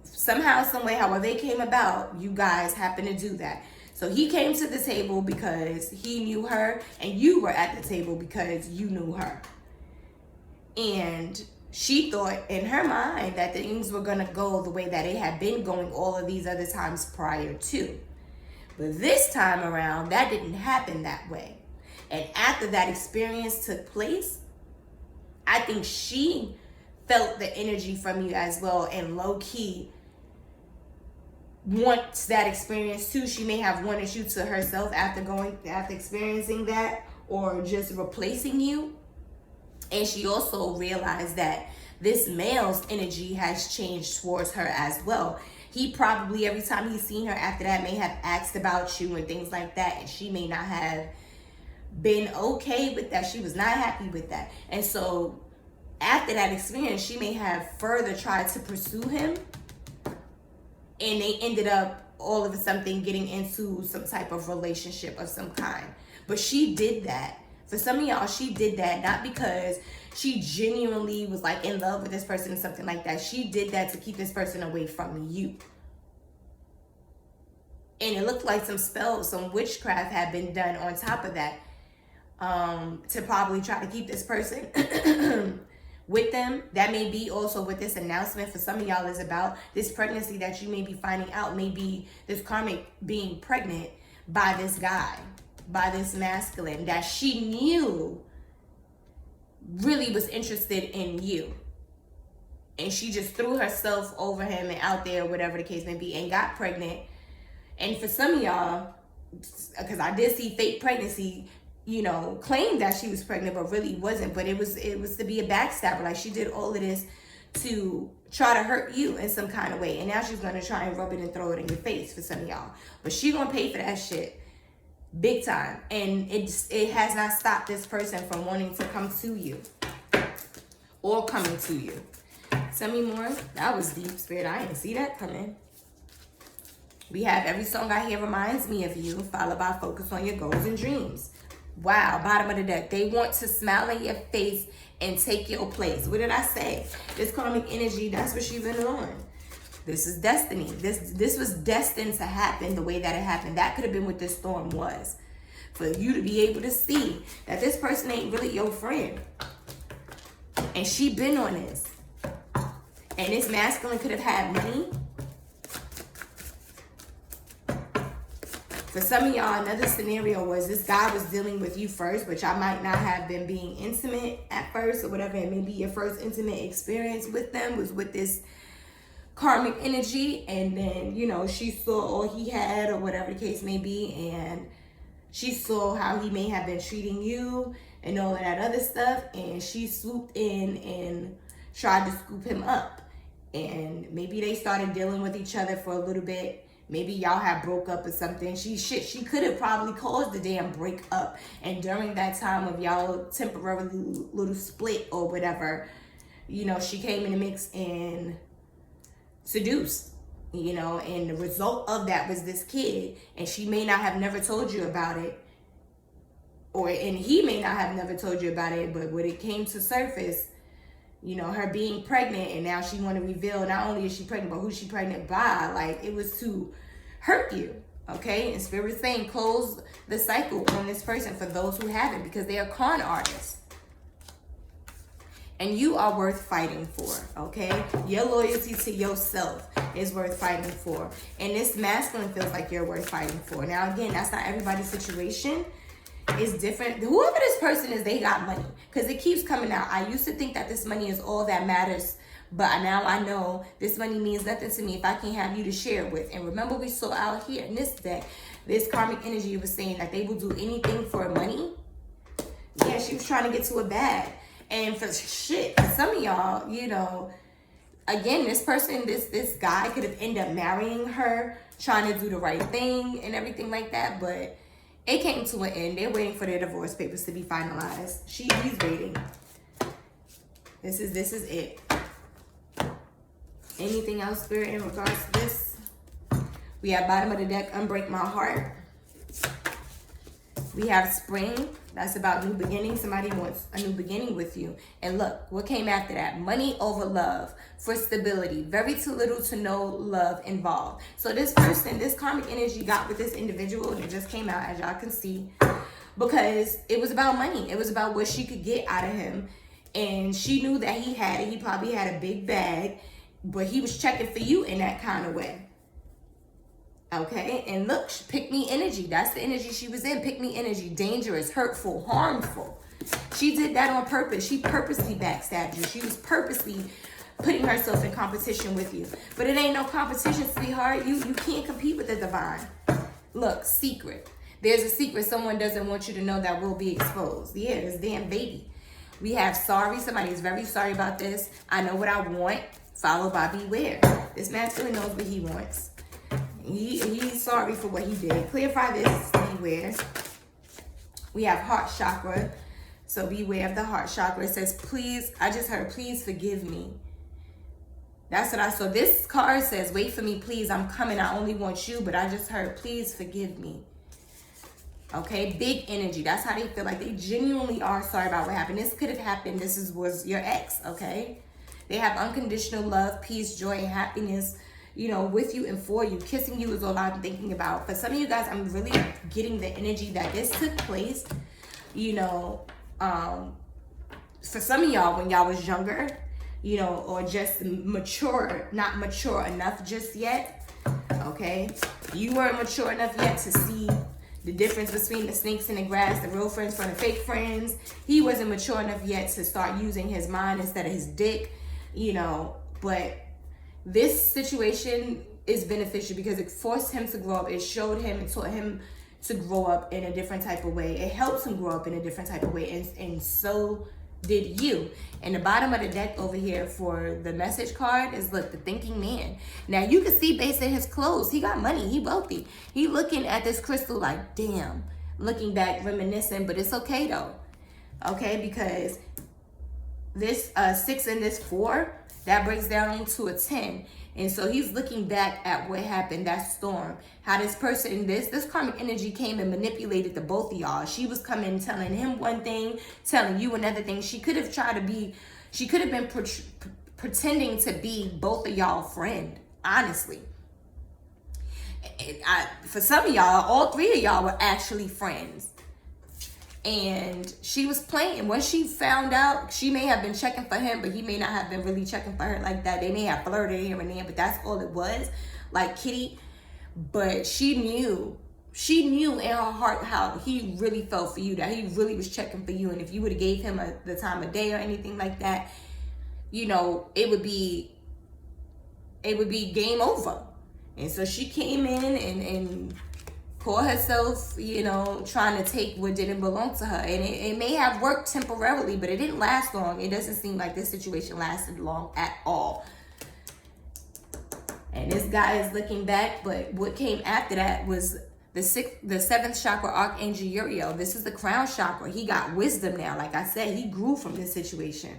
somehow, some way, however they came about, you guys happened to do that. So he came to the table because he knew her, and you were at the table because you knew her. And she thought in her mind that things were gonna go the way that it had been going all of these other times prior to. But this time around, that didn't happen that way. And after that experience took place, I think she felt the energy from you as well, and low-key wants that experience too. She may have wanted you to herself after experiencing that, or just replacing you. And she also realized that this male's energy has changed towards her as well. He probably, every time he's seen her after that, may have asked about you and things like that, and she may not have been okay with that. She was not happy with that. And so after that experience, she may have further tried to pursue him, and they ended up all of a sudden getting into some type of relationship of some kind. But she did that. For some of y'all, she did that not because she genuinely was like in love with this person or something like that. She did that to keep this person away from you. And it looked like some spells, some witchcraft had been done on top of that, to probably try to keep this person with them. That may be also what this announcement for some of y'all is about. This pregnancy that you may be finding out may be this karmic being pregnant by this guy, by this masculine that she knew really was interested in you. And she just threw herself over him and out there, whatever the case may be, and got pregnant. And for some of y'all, because I did see fake pregnancy, you know, claimed that she was pregnant, but really wasn't. But it was to be a backstabber. Like, she did all of this to try to hurt you in some kind of way. And now she's going to try and rub it and throw it in your face for some of y'all. But she going to pay for that shit big time. And it has not stopped this person from wanting to come to you or coming to you. Tell me more. That was deep, Spirit. I didn't see that coming. We have every song I hear reminds me of you, followed by focus on your goals and dreams. Wow, bottom of the deck. They want to smile in your face and take your place. What did I say? This karmic energy, that's what she's been on. This is destiny. This was destined to happen the way that it happened. That could have been what this storm was. For you to be able to see that this person ain't really your friend. And she been on this. And this masculine could have had money. For some of y'all, another scenario was this guy was dealing with you first, but y'all might not have been being intimate at first or whatever. And maybe your first intimate experience with them was with this karmic energy. And then, you know, she saw all he had or whatever the case may be. And she saw how he may have been treating you and all of that other stuff. And she swooped in and tried to scoop him up. And maybe they started dealing with each other for a little bit. Maybe y'all have broke up or something. She could have probably caused the damn break up. And during that time of y'all temporarily little split or whatever, you know, she came in the mix and seduced, you know, and the result of that was this kid. And she may not have never told you about it. And he may not have never told you about it, but when it came to surface, you know, her being pregnant, and now she want to reveal not only is she pregnant, but who she pregnant by. Like, it was to hurt you, okay? And Spirit's saying close the cycle on this person for those who haven't, because they are con artists. And you are worth fighting for, okay? Your loyalty to yourself is worth fighting for. And this masculine feels like you're worth fighting for. Now, again, that's not everybody's situation. It's different. Whoever this person is, they got money, because it keeps coming out. I used to think that this money is all that matters, but now I know this money means nothing to me if I can't have you to share it with. And remember, we saw out here in this deck, this karmic energy was saying that they will do anything for money. Yeah, she was trying to get to a bag. And for some of y'all, you know, again, this person, this guy could have ended up marrying her, trying to do the right thing and everything like that, but it came to an end. They're waiting for their divorce papers to be finalized. He's waiting. This is it. Anything else, Spirit, in regards to this? We have bottom of the deck, Unbreak My Heart. We have Spring. That's about new beginning. Somebody wants a new beginning with you. And look, what came after that? Money over love for stability. Very too little to no love involved. So this person, this karmic energy got with this individual, and it just came out, as y'all can see, because it was about money. It was about what she could get out of him. And she knew that he had it. He probably had a big bag, but he was checking for you in that kind of way. Okay, and look, pick me energy. That's the energy she was in. Pick me energy. Dangerous, hurtful, harmful. She did that on purpose. She purposely backstabbed you. She was purposely putting herself in competition with you. But it ain't no competition, sweetheart. You can't compete with the divine. Look, secret. There's a secret someone doesn't want you to know that will be exposed. Yeah, this damn baby. We have sorry. Somebody is very sorry about this. I know what I want, followed by beware. This masculine knows what he wants. He's sorry for what he did. Clarify this, beware. We have heart chakra. So beware of the heart chakra. It says, please, I just heard, please forgive me. That's what I saw. This card says, wait for me, please. I'm coming. I only want you. But I just heard, please forgive me. Okay, big energy. That's how they feel. Like they genuinely are sorry about what happened. This could have happened. This was your ex, okay? They have unconditional love, peace, joy, and happiness, you know, with you and for you. Kissing you is all I'm thinking about. For some of you guys, I'm really getting the energy that this took place, you know, for some of y'all when y'all was younger, you know, or just mature, not mature enough just yet, okay? You weren't mature enough yet to see the difference between the snakes in the grass, the real friends from the fake friends. He wasn't mature enough yet to start using his mind instead of his dick, you know, but this situation is beneficial because it forced him to grow up. It showed him and taught him to grow up in a different type of way. It helps him grow up in a different type of way. And so did you. And the bottom of the deck over here for the message card is, look, the thinking man. Now you can see based on his clothes, he got money, he wealthy. He looking at this crystal like, damn, looking back, reminiscing, but it's okay though. Okay, because this 6 and this 4, that breaks down to a 10. And so he's looking back at what happened, that storm. How this person, this karmic energy came and manipulated the both of y'all. She was coming telling him one thing, telling you another thing. She could have been pretending to be both of y'all friend, honestly. For some of y'all, all 3 of y'all were actually friends. And she was playing. When she found out, she may have been checking for him, but he may not have been really checking for her like that. They may have flirted here and there, but that's all it was, like Kitty. But she knew in her heart how he really felt for you, that he really was checking for you. And if you would have gave him the time of day or anything like that, you know, it would be game over. And so she came in and caught herself, you know, trying to take what didn't belong to her. And it may have worked temporarily, but it didn't last long. It doesn't seem like this situation lasted long at all. And this guy is looking back, but what came after that was the 7th chakra, Archangel Uriel. This is the crown chakra. He got wisdom now. Like I said, he grew from this situation.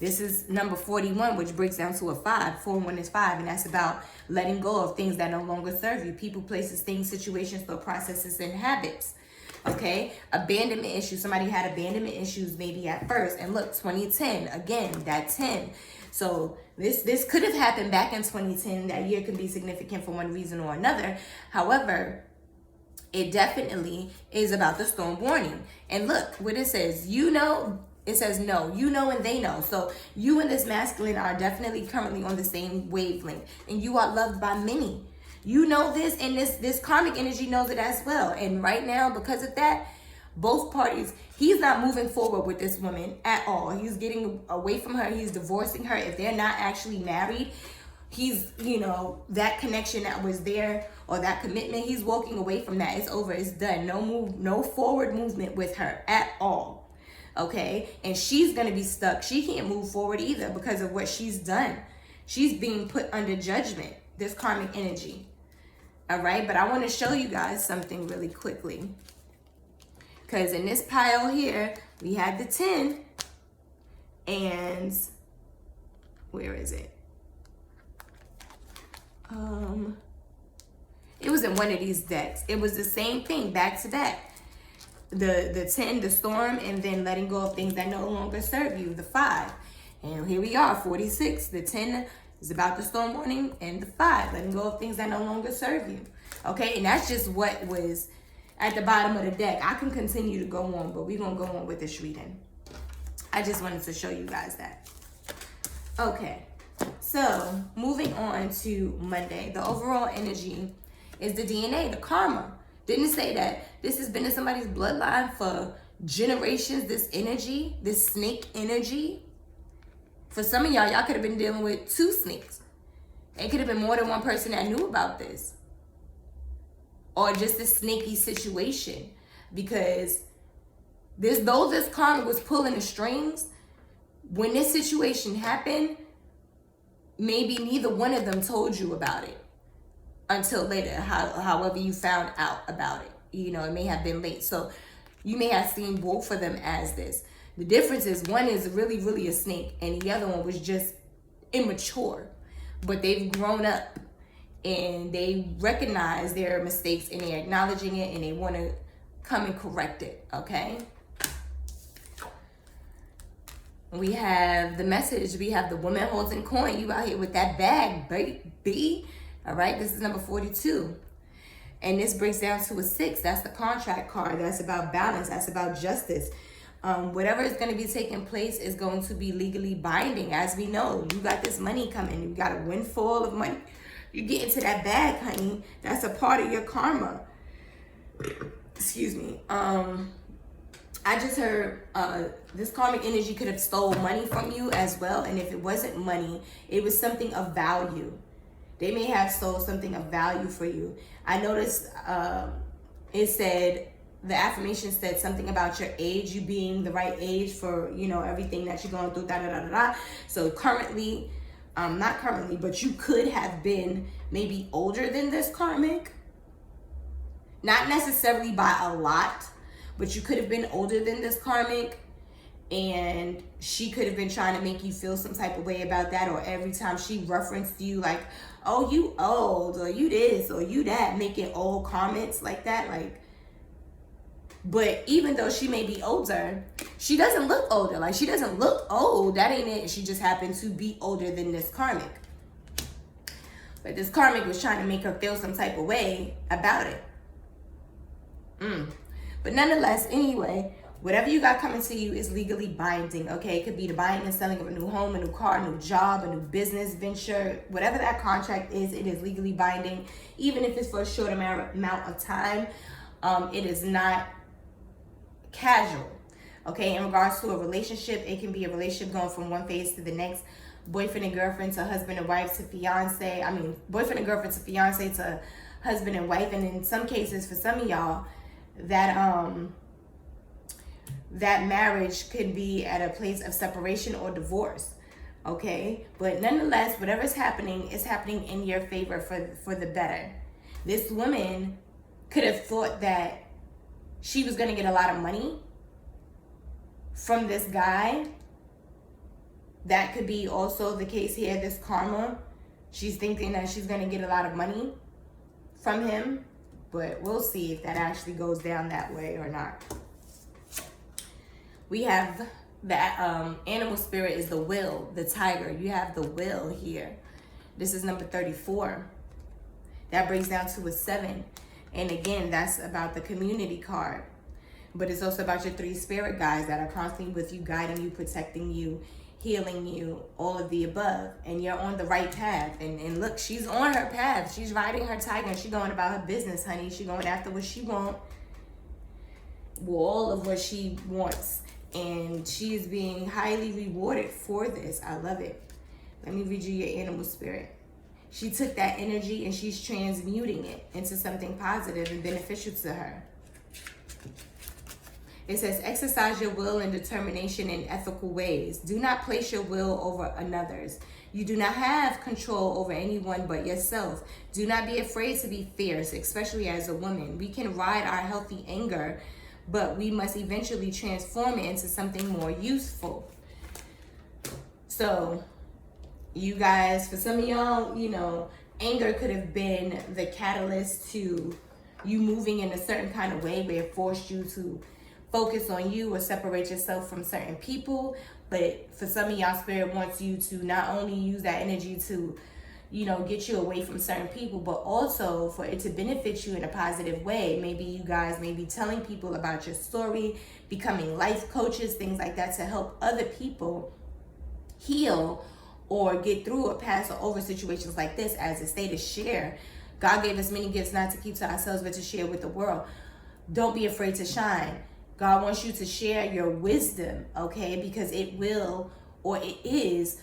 This is number 41, which breaks down to a 5. 4 and 1 is 5, and that's about letting go of things that no longer serve you. People, places, things, situations, thought processes, and habits. Okay? Abandonment issues. Somebody had abandonment issues maybe at first. And look, 2010, again, that 10. So this could have happened back in 2010. That year can be significant for one reason or another. However, it definitely is about the storm warning. And look what it says. You know, it says no, you know, and they know. So you and this masculine are definitely currently on the same wavelength, and you are loved by many. You know this, and this karmic energy knows it as well. And right now, because of that, both parties, he's not moving forward with this woman at all. He's getting away from her. He's divorcing her. If they're not actually married, he's, you know, that connection that was there, or that commitment, he's walking away from that. It's over. It's done. No forward movement with her at all. Okay, and she's gonna be stuck. She can't move forward either because of what she's done. She's being put under judgment, this karmic energy. All right, but I want to show you guys something really quickly, because in this pile here we had the 10, and where is it? It was in one of these decks. It was the same thing back to back. The 10, the storm, and then letting go of things that no longer serve you, the 5. And here we are, 46. The 10 is about the storm warning, and the 5, letting go of things that no longer serve you. Okay, and that's just what was at the bottom of the deck. I can continue to go on, but we're going to go on with this reading. I just wanted to show you guys that. Okay, so moving on to Monday. The overall energy is the DNA, the karma. Didn't say that this has been in somebody's bloodline for generations, this energy, this snake energy. For some of y'all, y'all could have been dealing with 2 snakes. It could have been more than one person that knew about this. Or just a snaky situation. Because though this karma was pulling the strings, when this situation happened, maybe neither one of them told you about it until later, however you found out about it. You know, it may have been late. So you may have seen both of them as this. The difference is one is really, really a snake and the other one was just immature. But they've grown up and they recognize their mistakes and they're acknowledging it and they want to come and correct it, okay? We have the message. We have the woman holding coin. You out here with that bag, baby. All right, this is number 42. And this breaks down to a 6. That's the contract card. That's about balance. That's about justice. Whatever is going to be taking place is going to be legally binding. As we know, you got this money coming. You got a windfall of money. You get into that bag, honey. That's a part of your karma. Excuse me. I just heard this karmic energy could have stole money from you as well. And if it wasn't money, it was something of value. They may have stole something of value for you. I noticed it said, the affirmation said something about your age, you being the right age for, you know, everything that you're going through, da-da-da-da-da. So currently, not currently, but you could have been maybe older than this karmic. Not necessarily by a lot, but you could have been older than this karmic. And she could have been trying to make you feel some type of way about that. Or every time she referenced you like, oh, you old, or you this, or you that, making old comments like that. Like, but even though she may be older, she doesn't look older. Like, she doesn't look old. That ain't it. She just happened to be older than this karmic. But this karmic was trying to make her feel some type of way about it. But nonetheless, anyway, whatever you got coming to you is legally binding, okay? It could be the buying and selling of a new home, a new car, a new job, a new business venture. Whatever that contract is, it is legally binding. Even if it's for a short amount of time, it is not casual, okay? In regards to a relationship, it can be a relationship going from one phase to the next. Boyfriend and girlfriend to husband and wife to fiance. I mean, boyfriend and girlfriend to fiance to husband and wife. And in some cases, for some of y'all, that marriage could be at a place of separation or divorce, okay? But nonetheless, whatever is happening in your favor for the better. This woman could have thought that she was going to get a lot of money from this guy. That could be also the case here, this karma. She's thinking that she's going to get a lot of money from him, but we'll see if that actually goes down that way or not. We have that animal spirit is the will, the tiger. You have the will here. This is number 34. That breaks down to a 7. And again, that's about the community card. But it's also about your 3 spirit guides that are constantly with you, guiding you, protecting you, healing you, all of the above. And you're on the right path. And look, she's on her path. She's riding her tiger and she's going about her business, honey. She's going after what she wants. Well, all of what she wants. And she is being highly rewarded for this. I love it. Let me read you your animal spirit. She took that energy and she's transmuting it into something positive and beneficial to her. It says, exercise your will and determination in ethical ways. Do not place your will over another's. You do not have control over anyone but yourself. Do not be afraid to be fierce, especially as a woman. We can ride our healthy anger, but we must eventually transform it into something more useful. So, you guys, for some of y'all, you know, anger could have been the catalyst to you moving in a certain kind of way where it forced you to focus on you or separate yourself from certain people. But for some of y'all, spirit wants you to not only use that energy to, you know, get you away from certain people, but also for it to benefit you in a positive way. Maybe you guys may be telling people about your story, becoming life coaches, things like that, to help other people heal or get through or pass or over situations like this. As a state, to share. God gave us many gifts, not to keep to ourselves, but to share with the world. Don't be afraid to shine. God wants you to share your wisdom, okay? Because it will, or it is,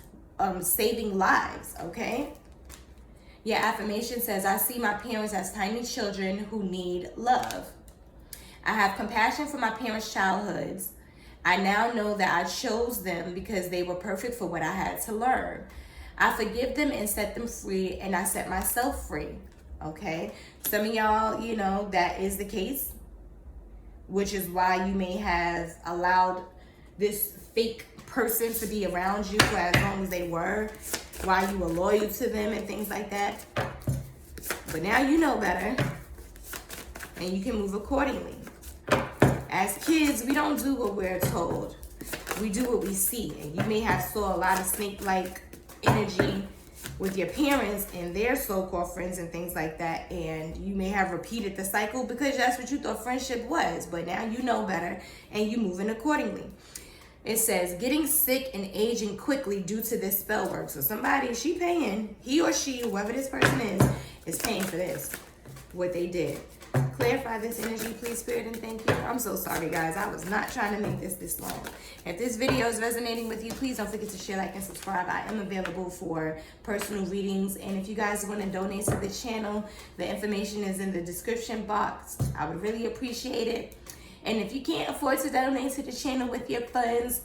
saving lives, okay? Your affirmation says, I see my parents as tiny children who need love. I have compassion for my parents' childhoods. I now know that I chose them because they were perfect for what I had to learn. I forgive them and set them free, and I set myself free, okay? Some of y'all, you know, that is the case, which is why you may have allowed this fake person to be around you for as long as they were, why you were loyal to them and things like that. But now you know better, and you can move accordingly. As kids, we don't do what we're told. We do what we see. And you may have saw a lot of snake-like energy with your parents and their so-called friends and things like that, and you may have repeated the cycle because that's what you thought friendship was. But now you know better, and you moving accordingly. It says, getting sick and aging quickly due to this spell work. So somebody, she paying, he or she, whoever this person is paying for this, what they did. Clarify this energy, please, Spirit, and thank you. I'm so sorry, guys. I was not trying to make this long. If this video is resonating with you, please don't forget to share, like, and subscribe. I am available for personal readings. And if you guys want to donate to the channel, the information is in the description box. I would really appreciate it. And if you can't afford to donate to the channel with your funds,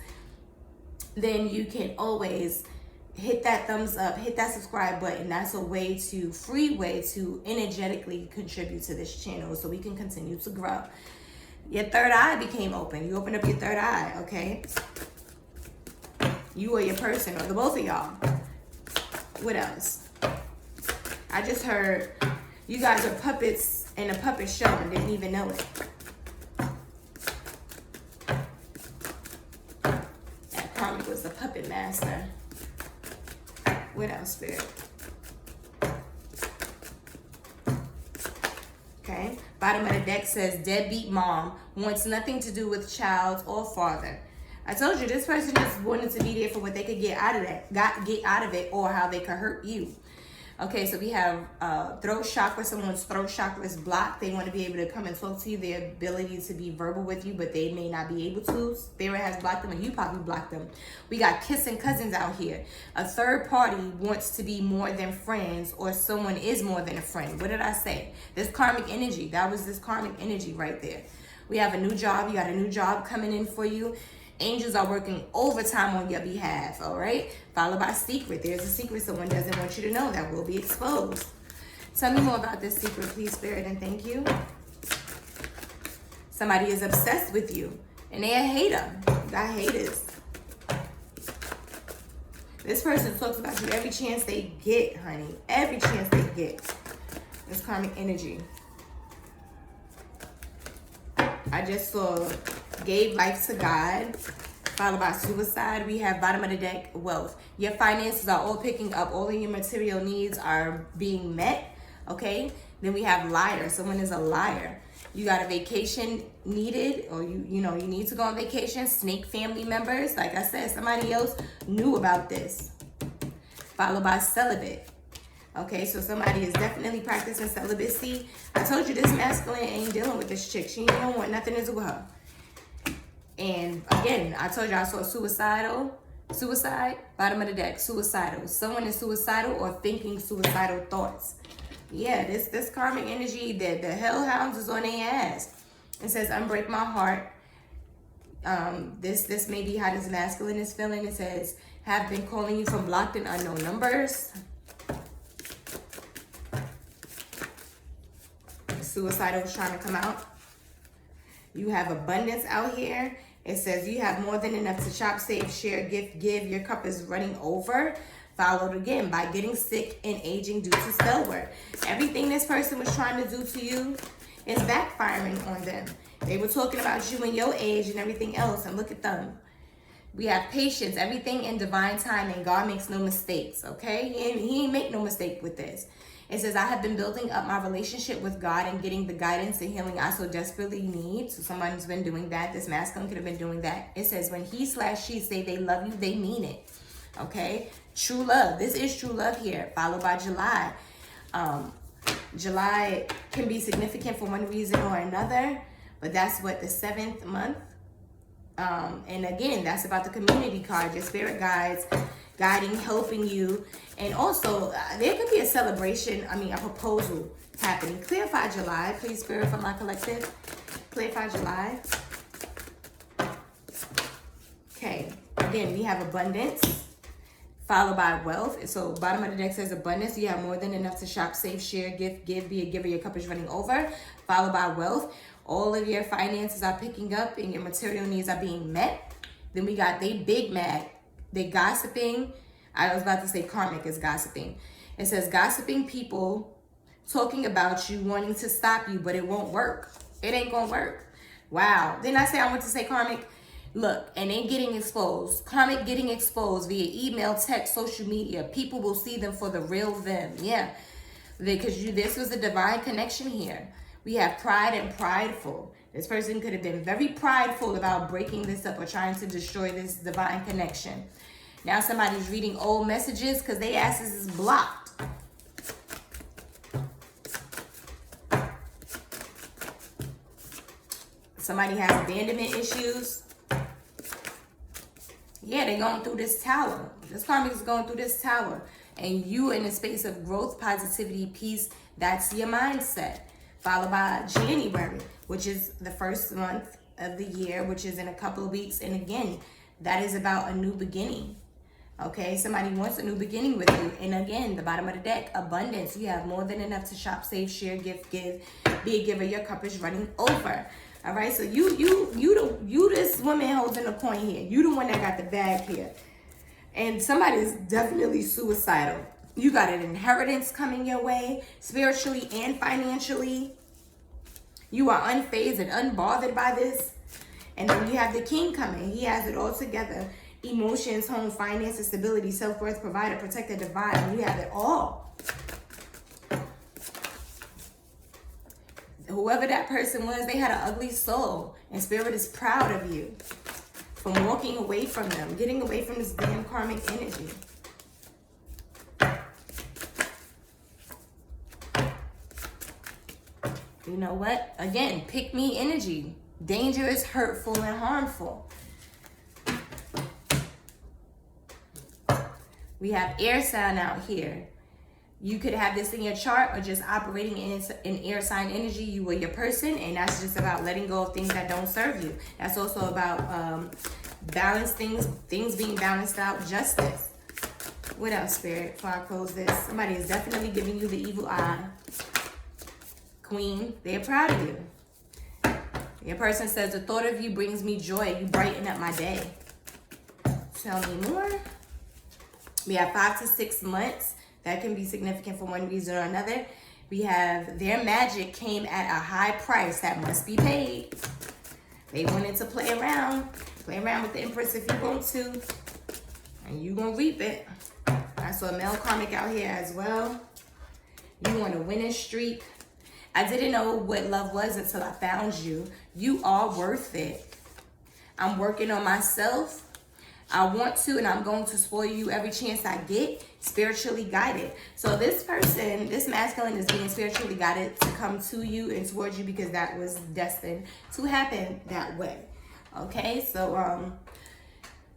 then you can always hit that thumbs up, hit that subscribe button. That's a free way to energetically contribute to this channel so we can continue to grow. Your third eye became open. You opened up your third eye, okay? You or your person, or the both of y'all. What else? I just heard you guys are puppets in a puppet show and didn't even know it. That KARMIC was the puppet master. What else, Spirit? Okay. Bottom of the deck says, deadbeat mom wants nothing to do with child or father. I told you, this person just wanted to be there for what they could get out of that, get out of it, or how they could hurt you. Okay, so we have throat chakra. Someone's throat chakra is blocked. They want to be able to come and talk to you. Their ability to be verbal with you, but they may not be able to. Spirit has blocked them, and you probably blocked them. We got kissing cousins out here. A third party wants to be more than friends, or someone is more than a friend. What did I say? This karmic energy. That was this karmic energy right there. We have a new job. You got a new job coming in for you. Angels are working overtime on your behalf, all right? Followed by secret. There's a secret someone doesn't want you to know that will be exposed. Tell me more about this secret, please, Spirit, and thank you. Somebody is obsessed with you, and they're a hater. You got haters. This person talks about you every chance they get, honey. Every chance they get. This karmic energy. I just saw gave life to God, followed by suicide. We have bottom of the deck, wealth. Your finances are all picking up. All of your material needs are being met, okay? Then we have liar. Someone is a liar. You got a vacation needed, or you need to go on vacation. Snake family members. Like I said, somebody else knew about this. Followed by celibate. Okay, so somebody is definitely practicing celibacy. I told you this masculine ain't dealing with this chick. She don't want nothing to do with her. And again, I told you I saw suicide, bottom of the deck, suicidal. Someone is suicidal or thinking suicidal thoughts. Yeah, this karmic energy, the hellhounds is on their ass. It says, unbreak my heart. This may be how this masculine is feeling. It says, have been calling you from blocked and unknown numbers. Suicidal is trying to come out. You have abundance out here. It says you have more than enough to shop, save, share, gift, give. Your cup is running over. Followed again by getting sick and aging due to spell work. Everything this person was trying to do to you is backfiring on them. They were talking about you and your age and everything else, and look at them. We have patience, everything in divine time, and God makes no mistakes, okay? He ain't make no mistake with this. It says, I have been building up my relationship with God and getting the guidance and healing I so desperately need. So someone's been doing that. This masculine could have been doing that. It says, when he/she say they love you, they mean it, okay? True love. This is true love here, followed by July. July can be significant for one reason or another, but that's what the 7th month. And again, that's about the community card, your spirit guides, guiding, helping you. And also, there could be a celebration, a proposal happening. Clarify July, please, Spirit, for my collective. Clarify July. Okay, again, we have abundance, followed by wealth. So bottom of the deck says abundance. You have more than enough to shop, save, share, give, be a giver. Your cup is running over. Followed by wealth. All of your finances are picking up and your material needs are being met. Then we got they big mad. They gossiping. I was about to say karmic is gossiping. It says gossiping people talking about you, wanting to stop you, but it won't work. It ain't gonna work. Wow. Didn't I say I want to say karmic? Look, and they getting exposed. Karmic getting exposed via email, text, social media. People will see them for the real them. Yeah. Because this was a divine connection here. We have pride and prideful. This person could have been very prideful about breaking this up or trying to destroy this divine connection. Now somebody's reading old messages because their asses is blocked. Somebody has abandonment issues. Yeah, they're going through this tower. This karmic is going through this tower. And you in a space of growth, positivity, peace, that's your mindset. Followed by January, which is the first month of the year, which is in a couple of weeks. And again, that is about a new beginning. Okay, somebody wants a new beginning with you. And again, the bottom of the deck, abundance. You have more than enough to shop, save, share, give, be a giver. Your cup is running over. All right, so you this woman holding the coin here. You the one that got the bag here. And somebody is definitely suicidal. You got an inheritance coming your way, spiritually and financially. You are unfazed and unbothered by this. And then you have the king coming. He has it all together. Emotions, home, finances, stability, self-worth, provider, protector, divine. You have it all. Whoever that person was, they had an ugly soul. And spirit is proud of you from walking away from them, getting away from this damn karmic energy. You know what? Again, pick me energy. Dangerous, hurtful, and harmful. We have air sign out here. You could have this in your chart or just operating in air sign energy. You were your person, and that's just about letting go of things that don't serve you. That's also about balance things being balanced out, justice. What else, Spirit, before I close this? Somebody is definitely giving you the evil eye. Queen, they're proud of you. Your person says, the thought of you brings me joy. You brighten up my day. Tell me more. We have 5 to 6 months. That can be significant for one reason or another. We have their magic came at a high price that must be paid. They wanted to play around with the Empress if you want to. And you gonna reap it. I saw a male karmic out here as well. You want a winning streak. I didn't know what love was until I found you. You are worth it. I'm working on myself. I want to, and I'm going to spoil you every chance I get. Spiritually guided. So this person, this masculine is being spiritually guided to come to you and towards you because that was destined to happen that way. Okay, so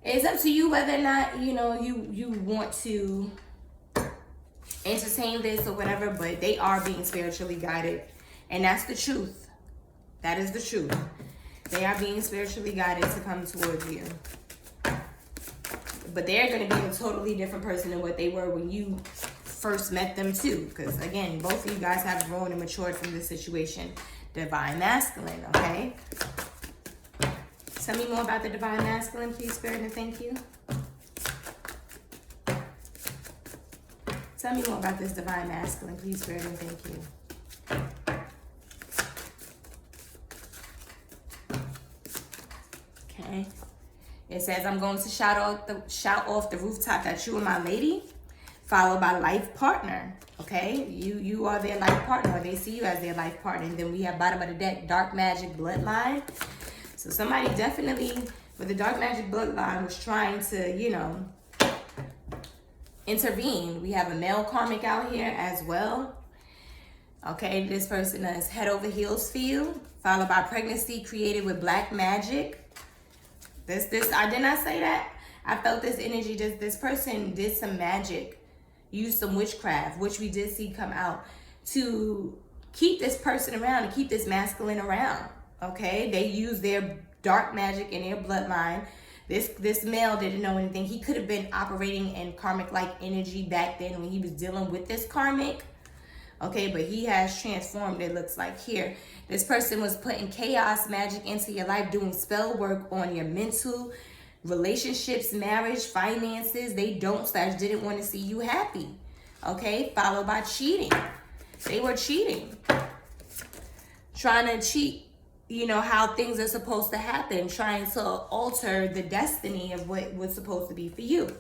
it's up to you whether or not you want to entertain this or whatever, but they are being spiritually guided, and that's the truth. That is the truth. They are being spiritually guided to come towards you. But they're going to be a totally different person than what they were when you first met them too. Because again, both of you guys have grown and matured from this situation. Divine masculine, okay? Tell me more about the divine masculine, please, Spirit, and thank you. Tell me more about this divine masculine, please, Spirit, and thank you. Okay. It says, I'm going to shout off the rooftop that you are my lady, followed by life partner. Okay, you are their life partner, or they see you as their life partner. And then we have bottom of the deck, dark magic bloodline. So somebody definitely with the dark magic bloodline was trying to, you know, intervene. We have a male karmic out here as well. Okay, this person is head over heels for you, followed by pregnancy created with black magic. This I did not say that. I felt this energy. This person did some magic, used some witchcraft, which we did see come out to keep this person around, to keep this masculine around. Okay, they use their dark magic in their bloodline. This male didn't know anything. He could have been operating in karmic-like energy back then when he was dealing with this karmic. Okay, but he has transformed, it looks like here. This person was putting chaos magic into your life, doing spell work on your mental, relationships, marriage, finances. They didn't want to see you happy. Okay, followed by cheating. They were cheating. Trying to cheat, you know, how things are supposed to happen. Trying to alter the destiny of what was supposed to be for you.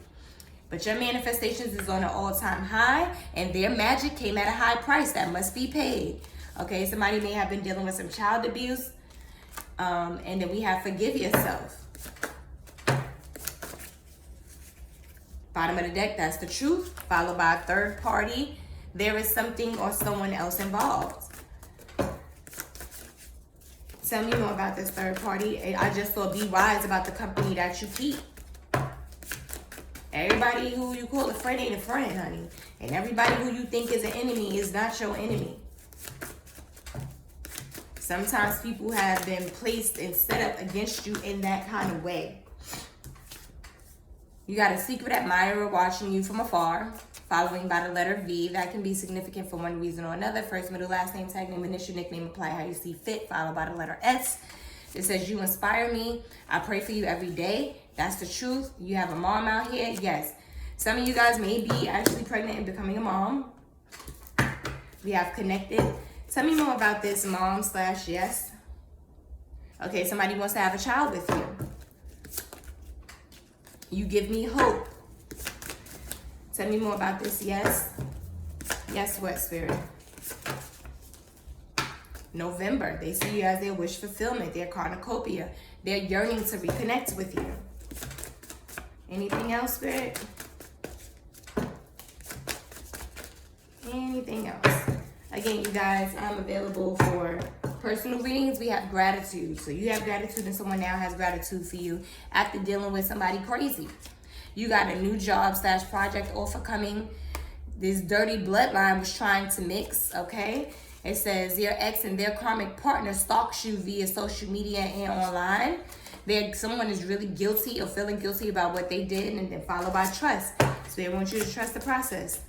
But your manifestations is on an all-time high, and their magic came at a high price that must be paid. Okay, somebody may have been dealing with some child abuse. And then we have forgive yourself. Bottom of the deck, that's the truth. Followed by a third party. There is something or someone else involved. Tell me more about this third party. I just saw be wise about the company that you keep. Everybody who you call a friend ain't a friend, honey. And everybody who you think is an enemy is not your enemy. Sometimes people have been placed and set up against you in that kind of way. You got a secret admirer watching you from afar, following by the letter V. That can be significant for one reason or another. First, middle, last name, tag name, initial, nickname, apply how you see fit, followed by the letter S. It says, you inspire me. I pray for you every day. That's the truth. You have a mom out here. Yes. Some of you guys may be actually pregnant and becoming a mom. We have connected. Tell me more about this mom / yes. Okay, somebody wants to have a child with you. You give me hope. Tell me more about this yes. Yes, what, Spirit? November. They see you as their wish fulfillment, their cornucopia. They're yearning to reconnect with you. Anything else, Spirit? Anything else? Again, you guys, I'm available for personal readings. We have gratitude. So you have gratitude and someone now has gratitude for you after dealing with somebody crazy. You got a new job / project offer coming. This dirty bloodline was trying to mix, okay? It says your ex and their karmic partner stalks you via social media and online. Someone is really guilty or feeling guilty about what they did, and then followed by trust. So they want you to trust the process.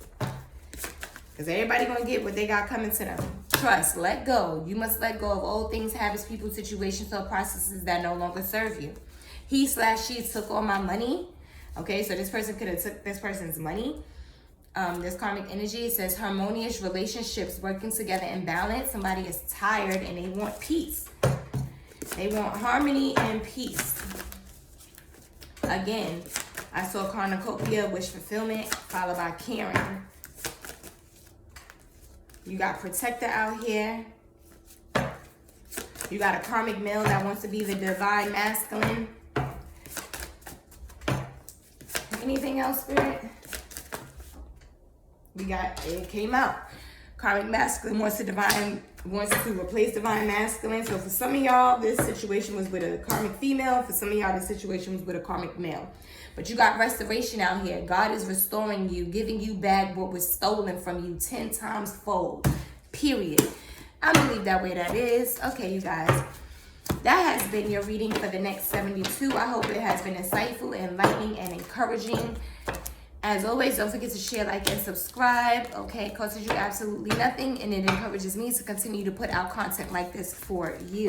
Because everybody going to get what they got coming to them. Trust, let go. You must let go of old things, habits, people, situations, or processes that no longer serve you. He / she took all my money. Okay, so this person could have took this person's money. This karmic energy, it says harmonious relationships working together in balance. Somebody is tired and they want peace. They want harmony and peace. Again, I saw cornucopia, wish fulfillment, followed by caring. You got protector out here. You got a karmic male that wants to be the divine masculine. Anything else, Spirit? We got, it came out. Karmic masculine wants to replace divine masculine. So for some of y'all, this situation was with a karmic female. For some of y'all, this situation was with a karmic male. But you got restoration out here. God is restoring you, giving you back what was stolen from you 10 times fold. Period. I believe that way that is. Okay, you guys. That has been your reading for the next 72. I hope it has been insightful, enlightening, and encouraging. As always, don't forget to share, like, and subscribe. Okay, it costs you absolutely nothing, and it encourages me to continue to put out content like this for you.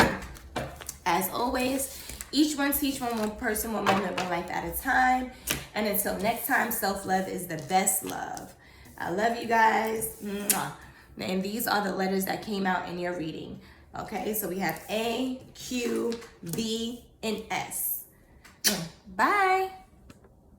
As always, each one teach one person, one moment, one life at a time. And until next time, self-love is the best love. I love you guys. Mwah. And these are the letters that came out in your reading. Okay, so we have A, Q, B, and S.